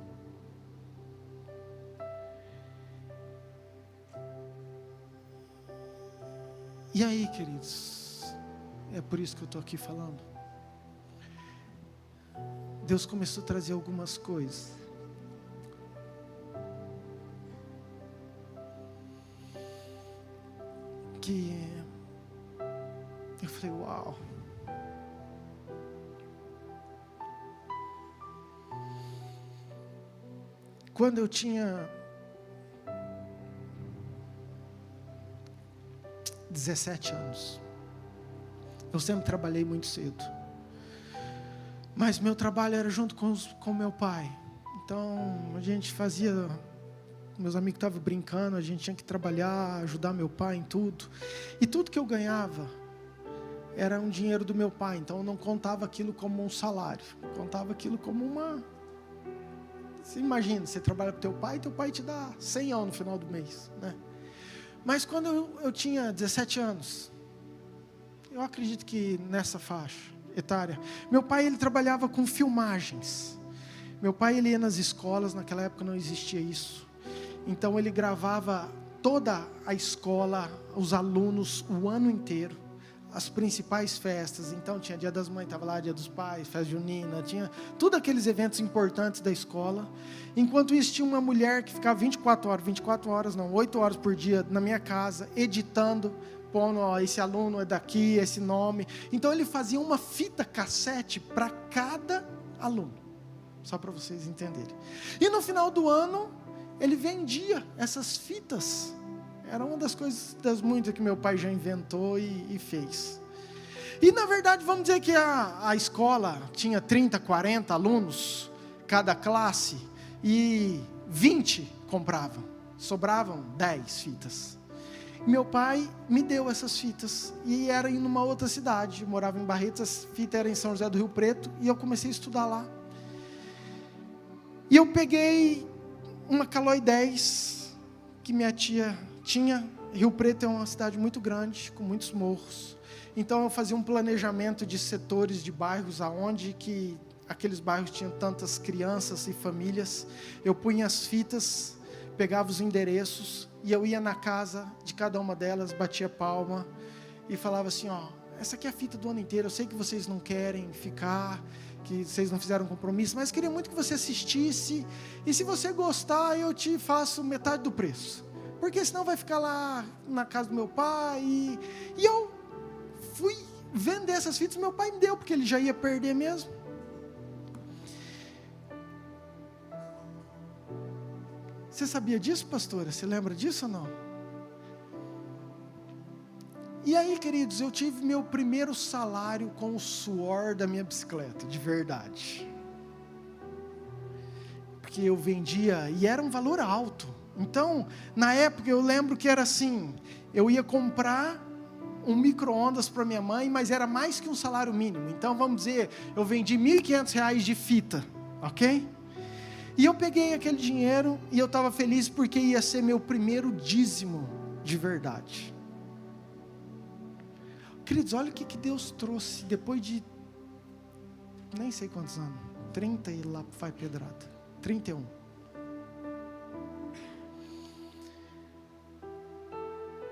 E aí, queridos, é por isso que eu estou aqui falando. Deus começou a trazer algumas coisas. Que eu falei, uau. Quando eu tinha 17 anos, eu sempre trabalhei muito cedo, mas meu trabalho era junto com meu pai. Então a gente fazia, meus amigos estavam brincando, a gente tinha que trabalhar, ajudar meu pai em tudo, e tudo que eu ganhava era um dinheiro do meu pai. Então eu não contava aquilo como um salário, contava aquilo como uma... Você imagina, você trabalha para teu pai te dá 100 no final do mês, né? Mas quando eu tinha 17 anos, eu acredito que nessa faixa etária, meu pai, ele trabalhava com filmagens. Meu pai, ele ia nas escolas, naquela época não existia isso. Então ele gravava toda a escola, os alunos, o ano inteiro. as principais festas. Então tinha Dia das Mães, estava lá, Dia dos Pais, festa junina, tinha tudo aqueles eventos importantes da escola. Enquanto isso, tinha uma mulher que ficava 8 horas por dia na minha casa, editando, pondo, ó, esse aluno é daqui, esse nome. Então ele fazia uma fita cassete para cada aluno, só para vocês entenderem. E no final do ano, ele vendia essas fitas. Era uma das coisas, das muitas que meu pai já inventou e fez. E na verdade, vamos dizer que a escola tinha 30, 40 alunos, cada classe, e 20 compravam. Sobravam 10 fitas. Meu pai me deu essas fitas, e era em uma outra cidade, eu morava em Barretos, a fita era em São José do Rio Preto, e eu comecei a estudar lá. E eu peguei uma Caloi 10, que minha tia tinha. Rio Preto é uma cidade muito grande, com muitos morros, então eu fazia um planejamento de setores, de bairros, aonde que aqueles bairros tinham tantas crianças e famílias. Eu punha as fitas, pegava os endereços, e eu ia na casa de cada uma delas, batia palma, e falava assim, ó, essa aqui é a fita do ano inteiro, eu sei que vocês não querem ficar, que vocês não fizeram compromisso, mas queria muito que você assistisse, e se você gostar, eu te faço metade do preço, porque senão vai ficar lá na casa do meu pai. E eu fui vender essas fitas, meu pai me deu, porque ele já ia perder mesmo. Você sabia disso, pastora? Você lembra disso ou não? E aí, queridos, eu tive meu primeiro salário com o suor da minha bicicleta, de verdade. Porque eu vendia, e era um valor alto. Então, na época, eu lembro que era assim, eu ia comprar um micro-ondas para minha mãe, mas era mais que um salário mínimo. Então, vamos dizer, eu vendi R$1.500 de fita, ok? E eu peguei aquele dinheiro, e eu estava feliz porque ia ser meu primeiro dízimo de verdade. Queridos, olha o que Deus trouxe depois de, nem sei quantos anos, 30 e lá vai pedrada, 31.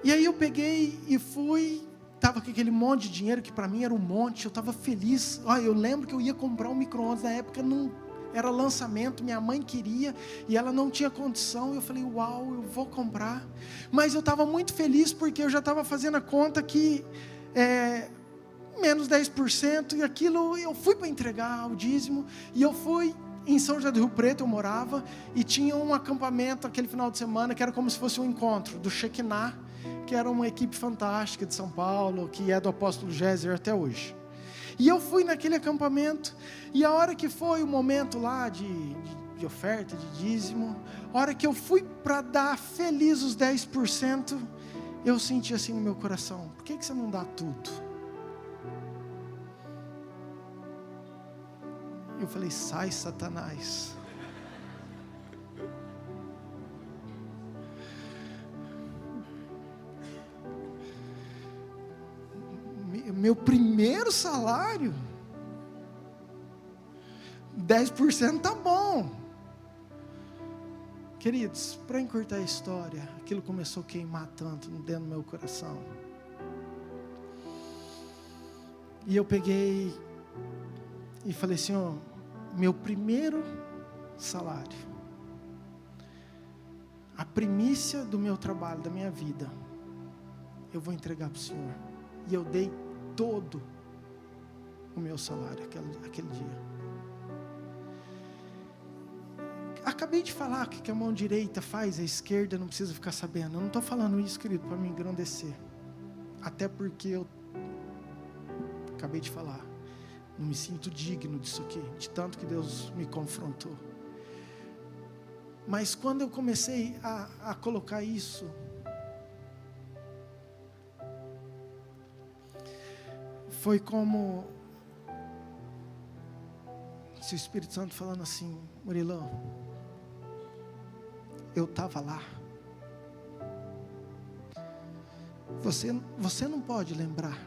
E aí eu peguei e fui, estava com aquele monte de dinheiro, que para mim era um monte, eu estava feliz. Olha, eu lembro que eu ia comprar um micro-ondas, na época não era lançamento, minha mãe queria, e ela não tinha condição, eu falei, uau, eu vou comprar. Mas eu estava muito feliz, porque eu já estava fazendo a conta que, menos 10%, e aquilo, eu fui para entregar o dízimo, e eu fui em São José do Rio Preto, eu morava, e tinha um acampamento, aquele final de semana, que era como se fosse um encontro do Shekinah, que era uma equipe fantástica de São Paulo, que é do apóstolo Géser até hoje. E eu fui naquele acampamento, e a hora que foi o momento lá de oferta, de dízimo, a hora que eu fui para dar feliz os 10%, eu senti assim no meu coração, por que você não dá tudo? Eu falei, sai Satanás. Meu primeiro salário, 10% tá bom. Queridos, para encurtar a história, aquilo começou a queimar tanto dentro do meu coração. E eu peguei e falei assim, ó, meu primeiro salário, a primícia do meu trabalho, da minha vida, eu vou entregar para o Senhor. E eu dei todo o meu salário aquele dia. Acabei de falar que a mão direita faz, a esquerda não precisa ficar sabendo. Eu não estou falando isso, querido, para me engrandecer. Até porque eu acabei de falar, não me sinto digno disso aqui, de tanto que Deus me confrontou. Mas quando eu comecei a colocar isso, foi como se o Espírito Santo falando assim, Murilão, eu estava lá. Você não pode lembrar,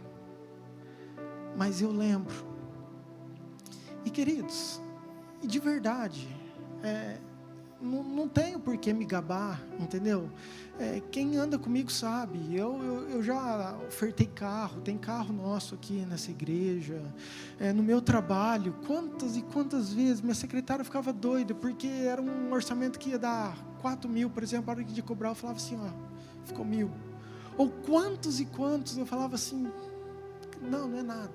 mas eu lembro. E queridos, e de verdade, não tenho por que me gabar, entendeu? Quem anda comigo sabe, eu já ofertei carro, tem carro nosso aqui nessa igreja, no meu trabalho, quantas e quantas vezes minha secretária ficava doida, porque era um orçamento que ia dar 4.000, por exemplo, a hora de cobrar eu falava assim, ficou 1.000, ou quantos e quantos, eu falava assim, não é nada,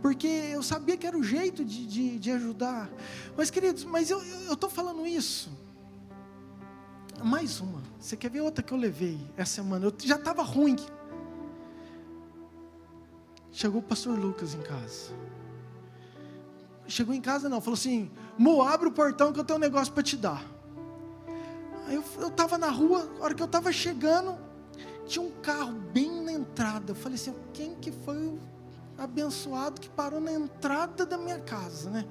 porque eu sabia que era o jeito de ajudar. Mas queridos, eu estou falando isso, mais uma, você quer ver outra que eu levei essa semana, eu já estava ruim, chegou o pastor Lucas em casa, chegou em casa não, falou assim, Mo, abre o portão que eu tenho um negócio para te dar. Aí eu estava na rua, a hora que eu estava chegando, tinha um carro bem na entrada, eu falei assim, quem que foi o abençoado que parou na entrada da minha casa, né?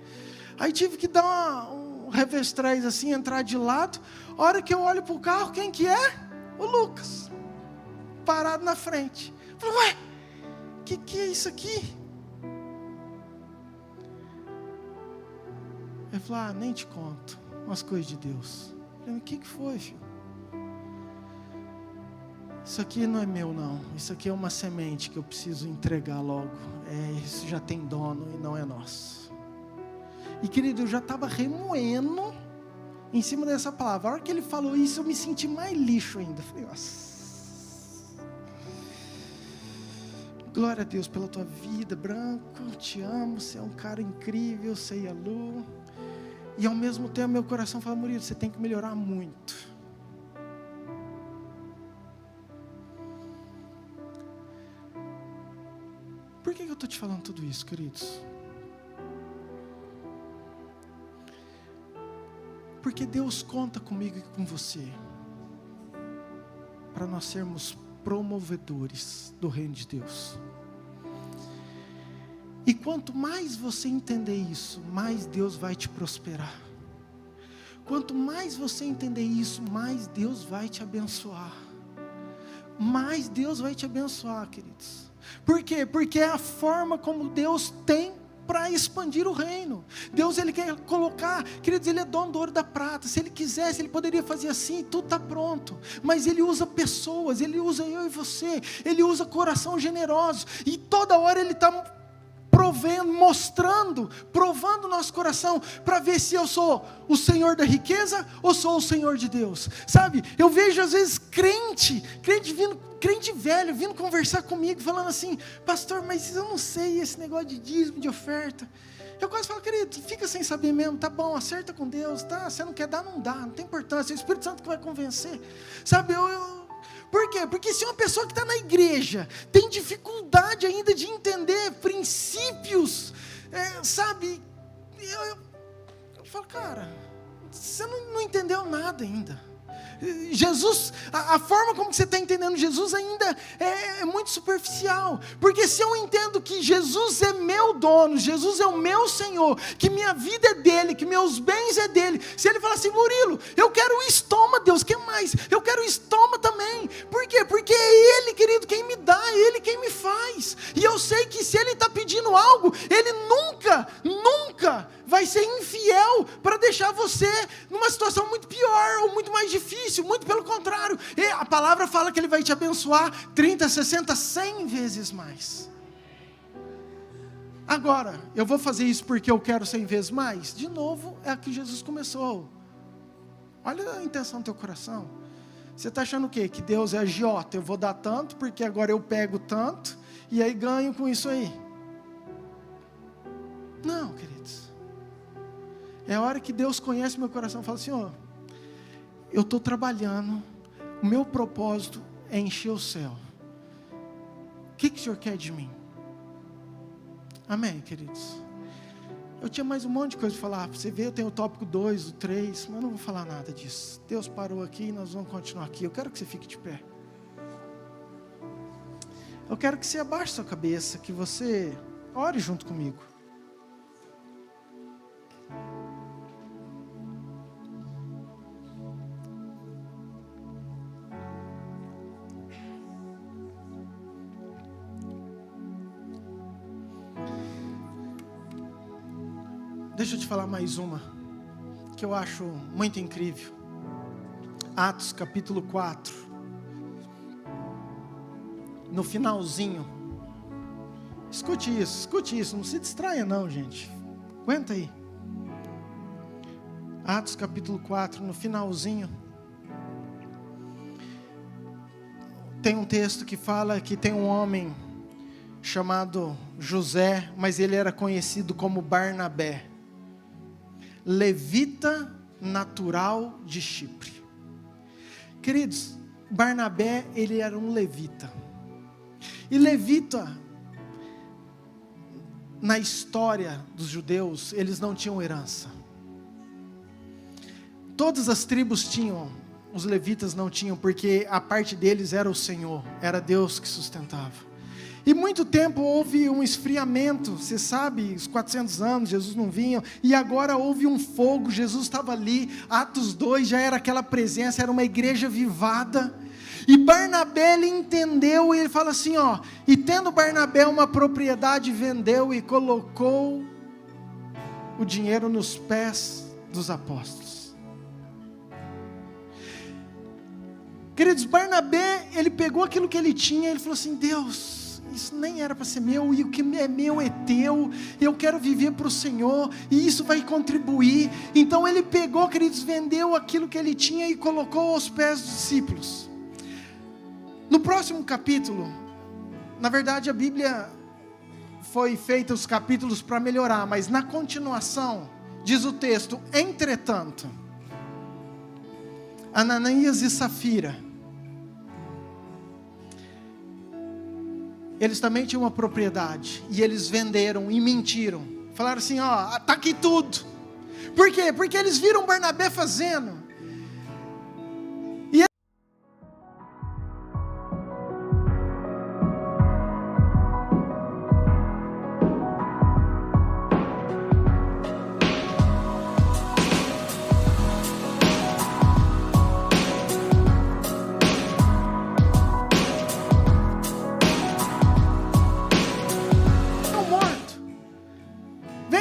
Aí tive que dar um revés trás assim, entrar de lado. A hora que eu olho para o carro, quem que é? O Lucas, parado na frente. Eu falei, ué, que é isso aqui? Ele falou, nem te conto, umas coisas de Deus. Eu falei, o que foi, filho? Isso aqui não é meu não, isso aqui é uma semente que eu preciso entregar logo, isso já tem dono e não é nosso. E querido, eu já estava remoendo em cima dessa palavra, a hora que ele falou isso eu me senti mais lixo ainda, falei, nossa, glória a Deus pela tua vida, Branco, te amo, você é um cara incrível, você e a Lu, e ao mesmo tempo meu coração fala, Murilo, você tem que melhorar muito. Por que eu estou te falando tudo isso, queridos? Porque Deus conta comigo e com você, para nós sermos promovedores do reino de Deus. E quanto mais você entender isso, mais Deus vai te prosperar. Quanto mais você entender isso, mais Deus vai te abençoar. Mais Deus vai te abençoar, queridos. Por quê? Porque é a forma como Deus tem para expandir o reino. Deus, Ele quer colocar, queridos, Ele é dono do ouro e da prata. Se Ele quisesse, Ele poderia fazer assim, tudo está pronto. Mas Ele usa pessoas, Ele usa eu e você, Ele usa coração generoso. E toda hora Ele está provendo, mostrando, provando o nosso coração, para ver se eu sou o Senhor da riqueza, ou sou o Senhor de Deus, sabe, eu vejo às vezes crente velho, vindo conversar comigo, falando assim, pastor, mas eu não sei, esse negócio de dízimo, de oferta, eu quase falo, querido, fica sem saber mesmo, tá bom, acerta com Deus, tá, você não quer dar, não dá, não tem importância, é o Espírito Santo que vai convencer, sabe, por quê? Porque se uma pessoa que está na igreja tem dificuldade ainda de entender princípios, sabe, eu falo, cara, você não entendeu nada ainda. Jesus, a forma como você está entendendo Jesus ainda é muito superficial, porque se eu entendo que Jesus é meu dono, Jesus é o meu Senhor, que minha vida é dele, que meus bens é dele, se ele falar assim, Murilo, eu quero o estoma, Deus, o que mais? Eu quero o estoma também, por quê? Porque é ele, querido, quem me dá, é ele quem me faz, e eu sei que se ele está pedindo algo, ele nunca vai ser infiel para deixar você numa situação muito pior ou muito mais difícil, muito pelo contrário, e a palavra fala que ele vai te abençoar 30, 60, 100 vezes mais. Agora, eu vou fazer isso porque eu quero 100 vezes mais? De novo, é aqui Jesus começou. Olha a intenção do teu coração. Você está achando o quê? Que Deus é agiota, eu vou dar tanto porque agora eu pego tanto e aí ganho com isso aí. Não, queridos. É a hora que Deus conhece meu coração e fala assim, eu estou trabalhando, o meu propósito é encher o céu. O que o Senhor quer de mim? Amém, queridos? Eu tinha mais um monte de coisa para falar. Você vê, eu tenho o tópico 2, o 3, mas eu não vou falar nada disso. Deus parou aqui e nós vamos continuar aqui. Eu quero que você fique de pé. Eu quero que você abaixe sua cabeça, que você ore junto comigo. Deixa eu te falar mais uma, que eu acho muito incrível? Atos capítulo 4. No finalzinho. Escute isso, não se distraia não, gente. Aguenta aí. Atos capítulo 4, no finalzinho. Tem um texto que fala que tem um homem chamado José, mas ele era conhecido como Barnabé. Levita natural de Chipre. Queridos, Barnabé, ele era um levita. E levita, na história dos judeus, eles não tinham herança. Todas as tribos tinham, os levitas não tinham, porque a parte deles era o Senhor, era Deus que sustentava. E muito tempo houve um esfriamento, você sabe, os 400 anos, Jesus não vinha, e agora houve um fogo, Jesus estava ali, Atos 2 já era aquela presença, era uma igreja vivada, e Barnabé ele entendeu, e ele fala assim, ó, e tendo Barnabé uma propriedade, vendeu e colocou o dinheiro nos pés dos apóstolos. Queridos, Barnabé, ele pegou aquilo que ele tinha, ele falou assim, Deus, isso nem era para ser meu, e o que é meu é teu, eu quero viver para o Senhor, e isso vai contribuir. Então ele pegou, queridos, vendeu aquilo que ele tinha e colocou aos pés dos discípulos. No próximo capítulo, na verdade a Bíblia foi feita os capítulos para melhorar, mas na continuação, diz o texto, entretanto, Ananias e Safira, eles também tinham uma propriedade, e eles venderam e mentiram, falaram assim, ó, tá aqui tudo. Por quê? Porque eles viram Barnabé fazendo,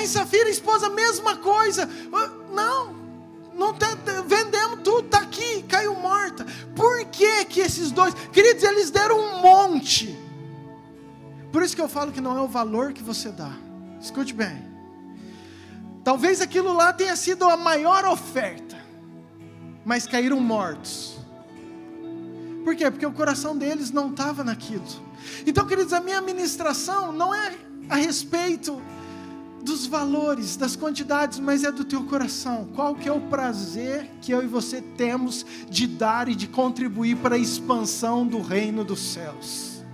e Safira, esposa, mesma coisa. Não vendemos tudo, está aqui, caiu morta. Por que esses dois, queridos, eles deram um monte. Por isso que eu falo que não é o valor que você dá. Escute bem. Talvez aquilo lá tenha sido a maior oferta, mas caíram mortos. Por quê? Porque o coração deles não estava naquilo. Então, queridos, a minha ministração não é a respeito dos valores, das quantidades, mas é do teu coração. Qual que é o prazer que eu e você temos de dar e de contribuir para a expansão do reino dos céus?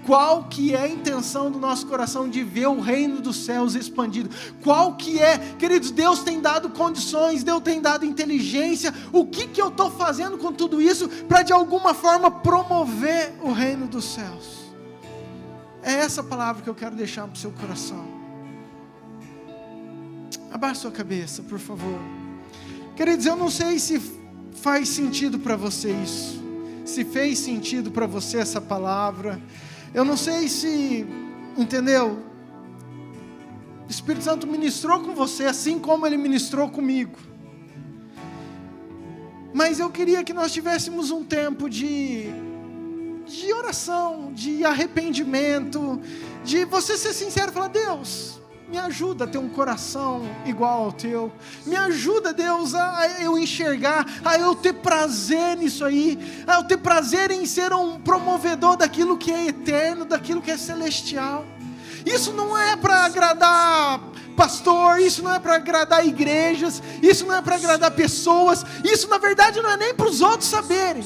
Qual que é a intenção do nosso coração de ver o reino dos céus expandido? Qual que é, queridos, Deus tem dado condições, Deus tem dado inteligência, o que eu estou fazendo com tudo isso para de alguma forma promover o reino dos céus? É essa palavra que eu quero deixar para o seu coração. Abaixe sua cabeça, por favor. Queridos, eu não sei se faz sentido para você isso, se fez sentido para você essa palavra. Eu não sei se, entendeu? O Espírito Santo ministrou com você, assim como Ele ministrou comigo. Mas eu queria que nós tivéssemos um tempo de oração, de arrependimento, de você ser sincero e falar, Deus, me ajuda a ter um coração igual ao teu. Me ajuda, Deus, a eu enxergar, a eu ter prazer nisso aí, a eu ter prazer em ser um promovedor daquilo que é eterno, daquilo que é celestial. Isso não é para agradar pastor, isso não é para agradar igrejas, isso não é para agradar pessoas, isso na verdade não é nem para os outros saberem.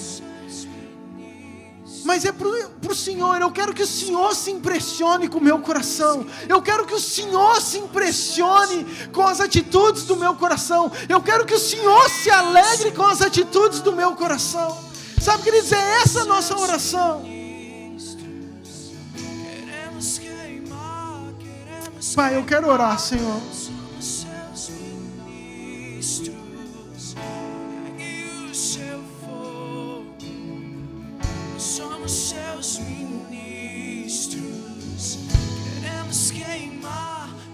Mas é para o Senhor. Eu quero que o Senhor se impressione com o meu coração. Eu quero que o Senhor se impressione com as atitudes do meu coração. Eu quero que o Senhor se alegre com as atitudes do meu coração. Sabe, queridos, é essa a nossa oração. Pai, eu quero orar, Senhor. Seus ministros,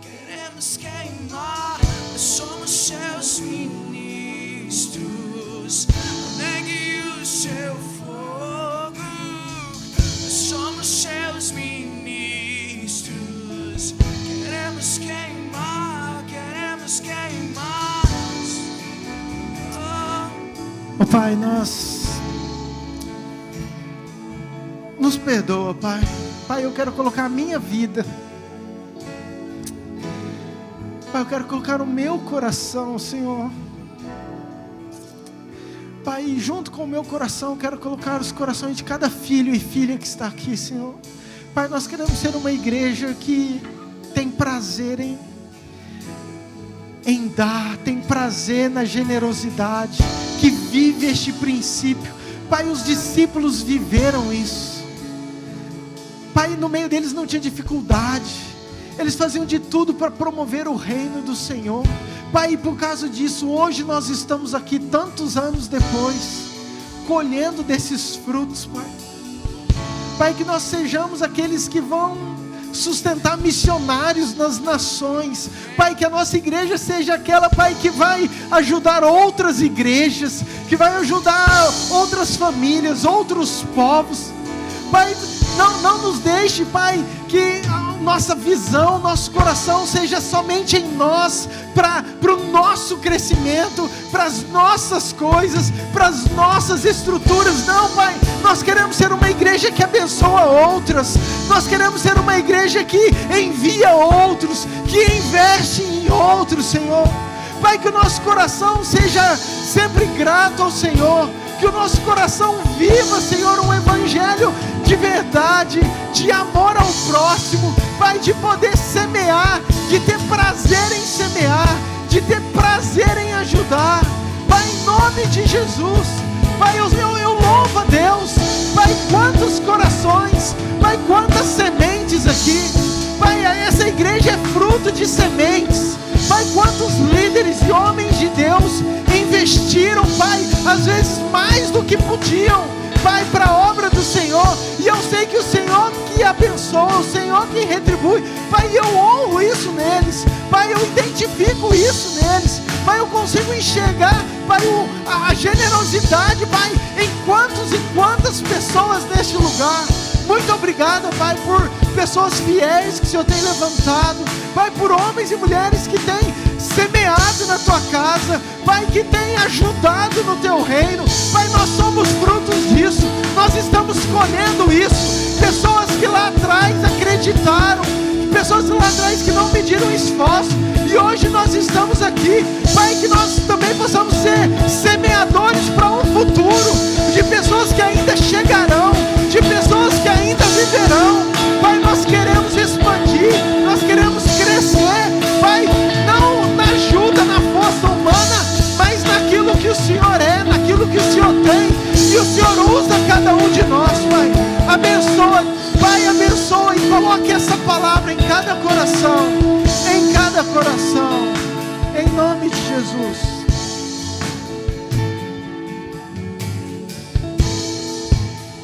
queremos queimar, somos seus ministros. Oh Pai, nos perdoa, Pai. Pai, eu quero colocar a minha vida. Pai, eu quero colocar o meu coração, Senhor. Pai, junto com o meu coração, eu quero colocar os corações de cada filho e filha que está aqui, Senhor. Pai, nós queremos ser uma igreja que tem prazer em dar, tem prazer na generosidade, que vive este princípio. Pai, os discípulos viveram isso. Pai, no meio deles não tinha dificuldade. Eles faziam de tudo para promover o reino do Senhor. Pai, e por causa disso, hoje nós estamos aqui, tantos anos depois, colhendo desses frutos, Pai. Pai, que nós sejamos aqueles que vão sustentar missionários nas nações. Pai, que a nossa igreja seja aquela, Pai, que vai ajudar outras igrejas, que vai ajudar outras famílias, outros povos. Pai, não nos deixe, Pai, que a nossa visão, nosso coração seja somente em nós, para o nosso crescimento, para as nossas coisas, para as nossas estruturas. Não, Pai, nós queremos ser uma igreja que abençoa outras. Nós queremos ser uma igreja que envia outros, que investe em outros, Senhor. Pai, que o nosso coração seja sempre grato ao Senhor, que o nosso coração viva, Senhor, um evangelho de verdade, de amor ao próximo, Pai, de poder semear, de ter prazer em semear, de ter prazer em ajudar, Pai, em nome de Jesus. Pai, eu louvo a Deus, Pai, quantos corações, Pai, quantas sementes aqui, Pai, essa igreja é fruto de sementes, Pai, quantos líderes e homens de Deus investiram, Pai, às vezes mais do que podiam, Pai, para a obra do Senhor, e eu sei que o Senhor que abençoa, o Senhor que retribui, Pai, eu honro isso neles, Pai, eu identifico isso neles, Pai, eu consigo enxergar, Pai, a generosidade, Pai, em quantos e quantas pessoas neste lugar. Muito obrigado, Pai, por pessoas fiéis que o Senhor tem levantado, Pai, por homens e mulheres que têm semeado na Tua casa, Pai, que têm ajudado no Teu reino, Pai, nós somos frutos disso, nós estamos colhendo isso, pessoas que lá atrás acreditaram, pessoas lá atrás que não mediram esforço, e hoje nós estamos aqui, Pai, que nós também possamos ser semeadores para um futuro, de pessoas que ainda chegarão, de pessoas que ainda viverão, Pai, nós queremos expandir, nós queremos crescer, Pai, não na ajuda, na força humana, mas naquilo que o Senhor é, naquilo que o Senhor tem, e o Senhor usa cada um de nós, Pai, abençoa, Pai, abençoa e coloque essa palavra em cada coração, em nome de Jesus.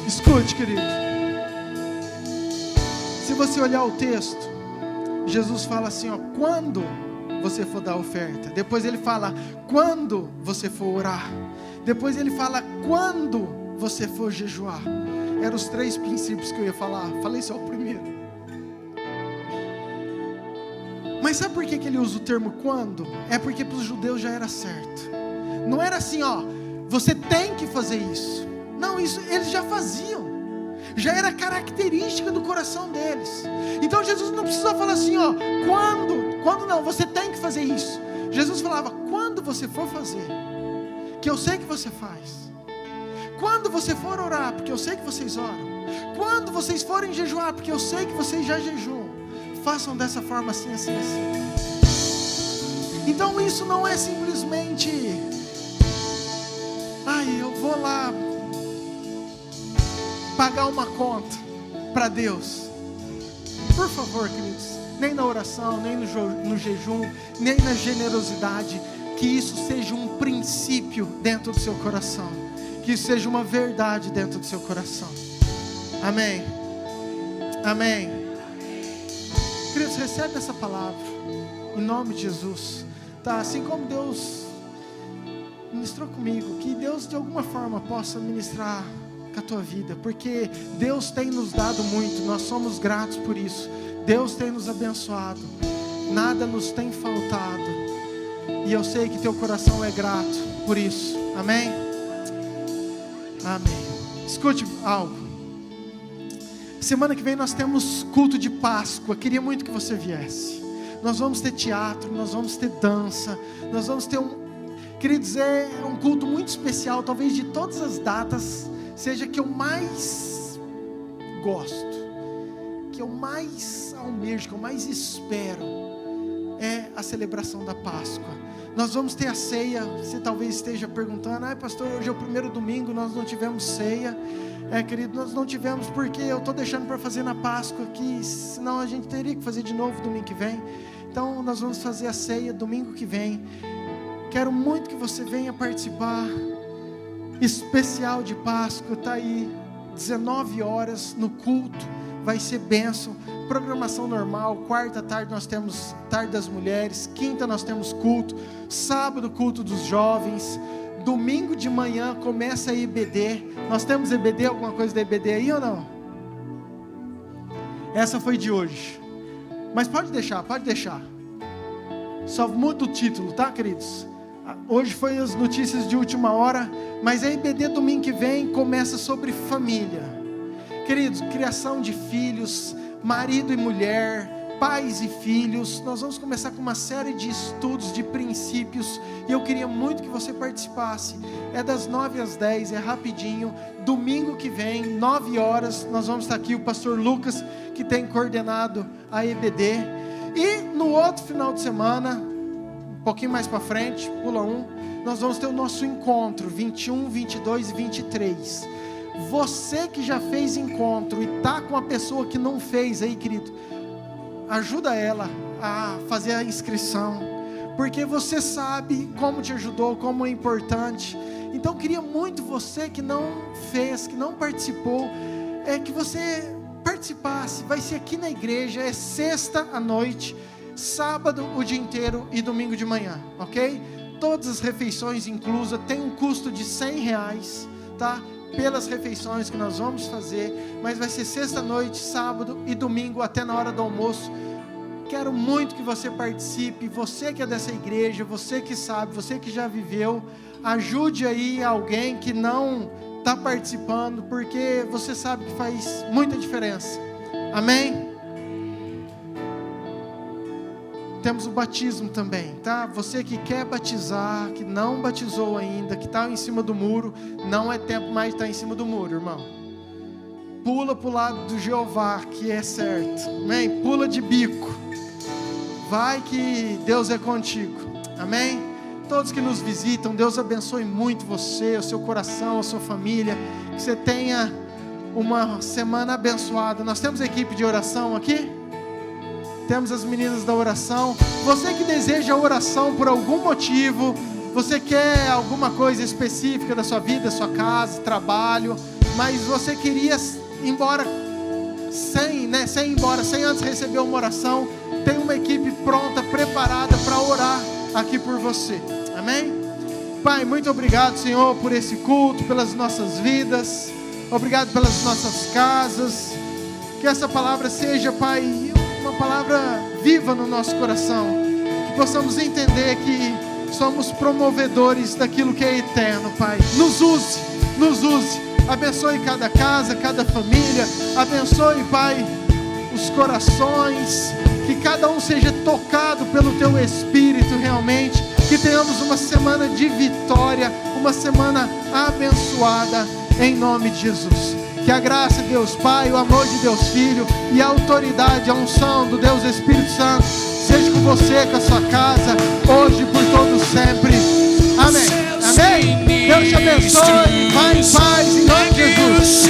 Escute, querido, se você olhar o texto, Jesus fala assim, ó, quando você for dar oferta, depois ele fala, quando você for orar, depois ele fala, quando você for jejuar. Eram os 3 princípios que eu ia falar, falei só o primeiro. Mas sabe por que ele usa o termo quando? É porque para os judeus já era certo. Não era assim, ó, você tem que fazer isso. Não, isso eles já faziam. Já era característica do coração deles. Então Jesus não precisava falar assim, ó, quando não, você tem que fazer isso. Jesus falava, quando você for fazer, que eu sei que você faz. Quando você for orar, porque eu sei que vocês oram. Quando vocês forem jejuar, porque eu sei que vocês já jejuam. Façam dessa forma assim, assim, assim. Então isso não é simplesmente, eu vou lá pagar uma conta para Deus. Por favor, queridos, nem na oração, nem no jejum, nem na generosidade, que isso seja um princípio dentro do seu coração, que isso seja uma verdade dentro do seu coração. Amém. Amém. Queridos, recebe essa palavra em nome de Jesus, tá? Assim como Deus ministrou comigo, que Deus de alguma forma possa ministrar com a tua vida, porque Deus tem nos dado muito, nós somos gratos por isso. Deus tem nos abençoado, nada nos tem faltado, e eu sei que teu coração é grato por isso. Amém? Amém. Escute algo. Semana que vem nós temos culto de Páscoa. Queria muito que você viesse. Nós vamos ter teatro, nós vamos ter dança, nós vamos ter queridos, é um culto muito especial. Talvez de todas as datas seja que eu mais gosto, que eu mais almejo, que eu mais espero, é a celebração da Páscoa. Nós vamos ter a ceia. Você talvez esteja perguntando: pastor, hoje é o primeiro domingo, nós não tivemos ceia. Querido, nós não tivemos porque eu estou deixando para fazer na Páscoa aqui, senão a gente teria que fazer de novo domingo que vem. Então nós vamos fazer a ceia domingo que vem. Quero muito que você venha participar. Especial de Páscoa, está aí, 19 horas no culto, vai ser bênção. Programação normal, quarta tarde nós temos tarde das mulheres, quinta nós temos culto, sábado culto dos jovens, domingo de manhã começa a EBD. Nós temos EBD, alguma coisa da EBD aí ou não? Essa foi de hoje, mas pode deixar, só muda o título, tá, queridos? Hoje foi as notícias de última hora, mas a EBD domingo que vem começa sobre família. Queridos, criação de filhos, marido e mulher, pais e filhos. Nós vamos começar com uma série de estudos, de princípios, e eu queria muito que você participasse. É das 9 às 10, é rapidinho. Domingo que vem, 9 horas, nós vamos estar aqui, o pastor Lucas, que tem coordenado a EBD. E no outro final de semana, um pouquinho mais para frente, pula nós vamos ter o nosso encontro, 21, 22 e 23. Você que já fez encontro e está com a pessoa que não fez aí, querido, ajuda ela a fazer a inscrição, porque você sabe como te ajudou, como é importante. Então queria muito você que não fez, que não participou, que você participasse. Vai ser aqui na igreja, é sexta à noite, sábado o dia inteiro e domingo de manhã, ok? Todas as refeições inclusas, tem um custo de R$100, tá? Pelas refeições que nós vamos fazer, mas vai ser sexta noite, sábado e domingo até na hora do almoço. Quero muito que você participe, você que é dessa igreja, você que sabe, você que já viveu, ajude aí alguém que não está participando, porque você sabe que faz muita diferença. Amém? Temos o batismo também, tá? Você que quer batizar, que não batizou ainda, que está em cima do muro, não é tempo mais de estar em cima do muro, irmão. Pula para o lado do Jeová, que é certo. Amém? Pula de bico. Vai que Deus é contigo. Amém? Todos que nos visitam, Deus abençoe muito você, o seu coração, a sua família. Que você tenha uma semana abençoada. Nós temos equipe de oração aqui? Temos as meninas da oração. Você que deseja oração por algum motivo, você quer alguma coisa específica da sua vida, sua casa, trabalho, mas você queria ir embora sem antes receber uma oração, tem uma equipe pronta, preparada para orar aqui por você. Amém? Pai, muito obrigado, Senhor, por esse culto, pelas nossas vidas. Obrigado pelas nossas casas. Que essa palavra seja, Pai, uma palavra viva no nosso coração, que possamos entender que somos promovedores daquilo que é eterno, Pai. Nos use, abençoe cada casa, cada família, abençoe, Pai, os corações, que cada um seja tocado pelo Teu Espírito realmente, que tenhamos uma semana de vitória, uma semana abençoada, em nome de Jesus. Que a graça de Deus Pai, o amor de Deus Filho e a autoridade, a unção do Deus Espírito Santo seja com você, com a sua casa, hoje e por todo sempre. Amém. Amém. Deus te abençoe. Vai em paz, em nome de Jesus.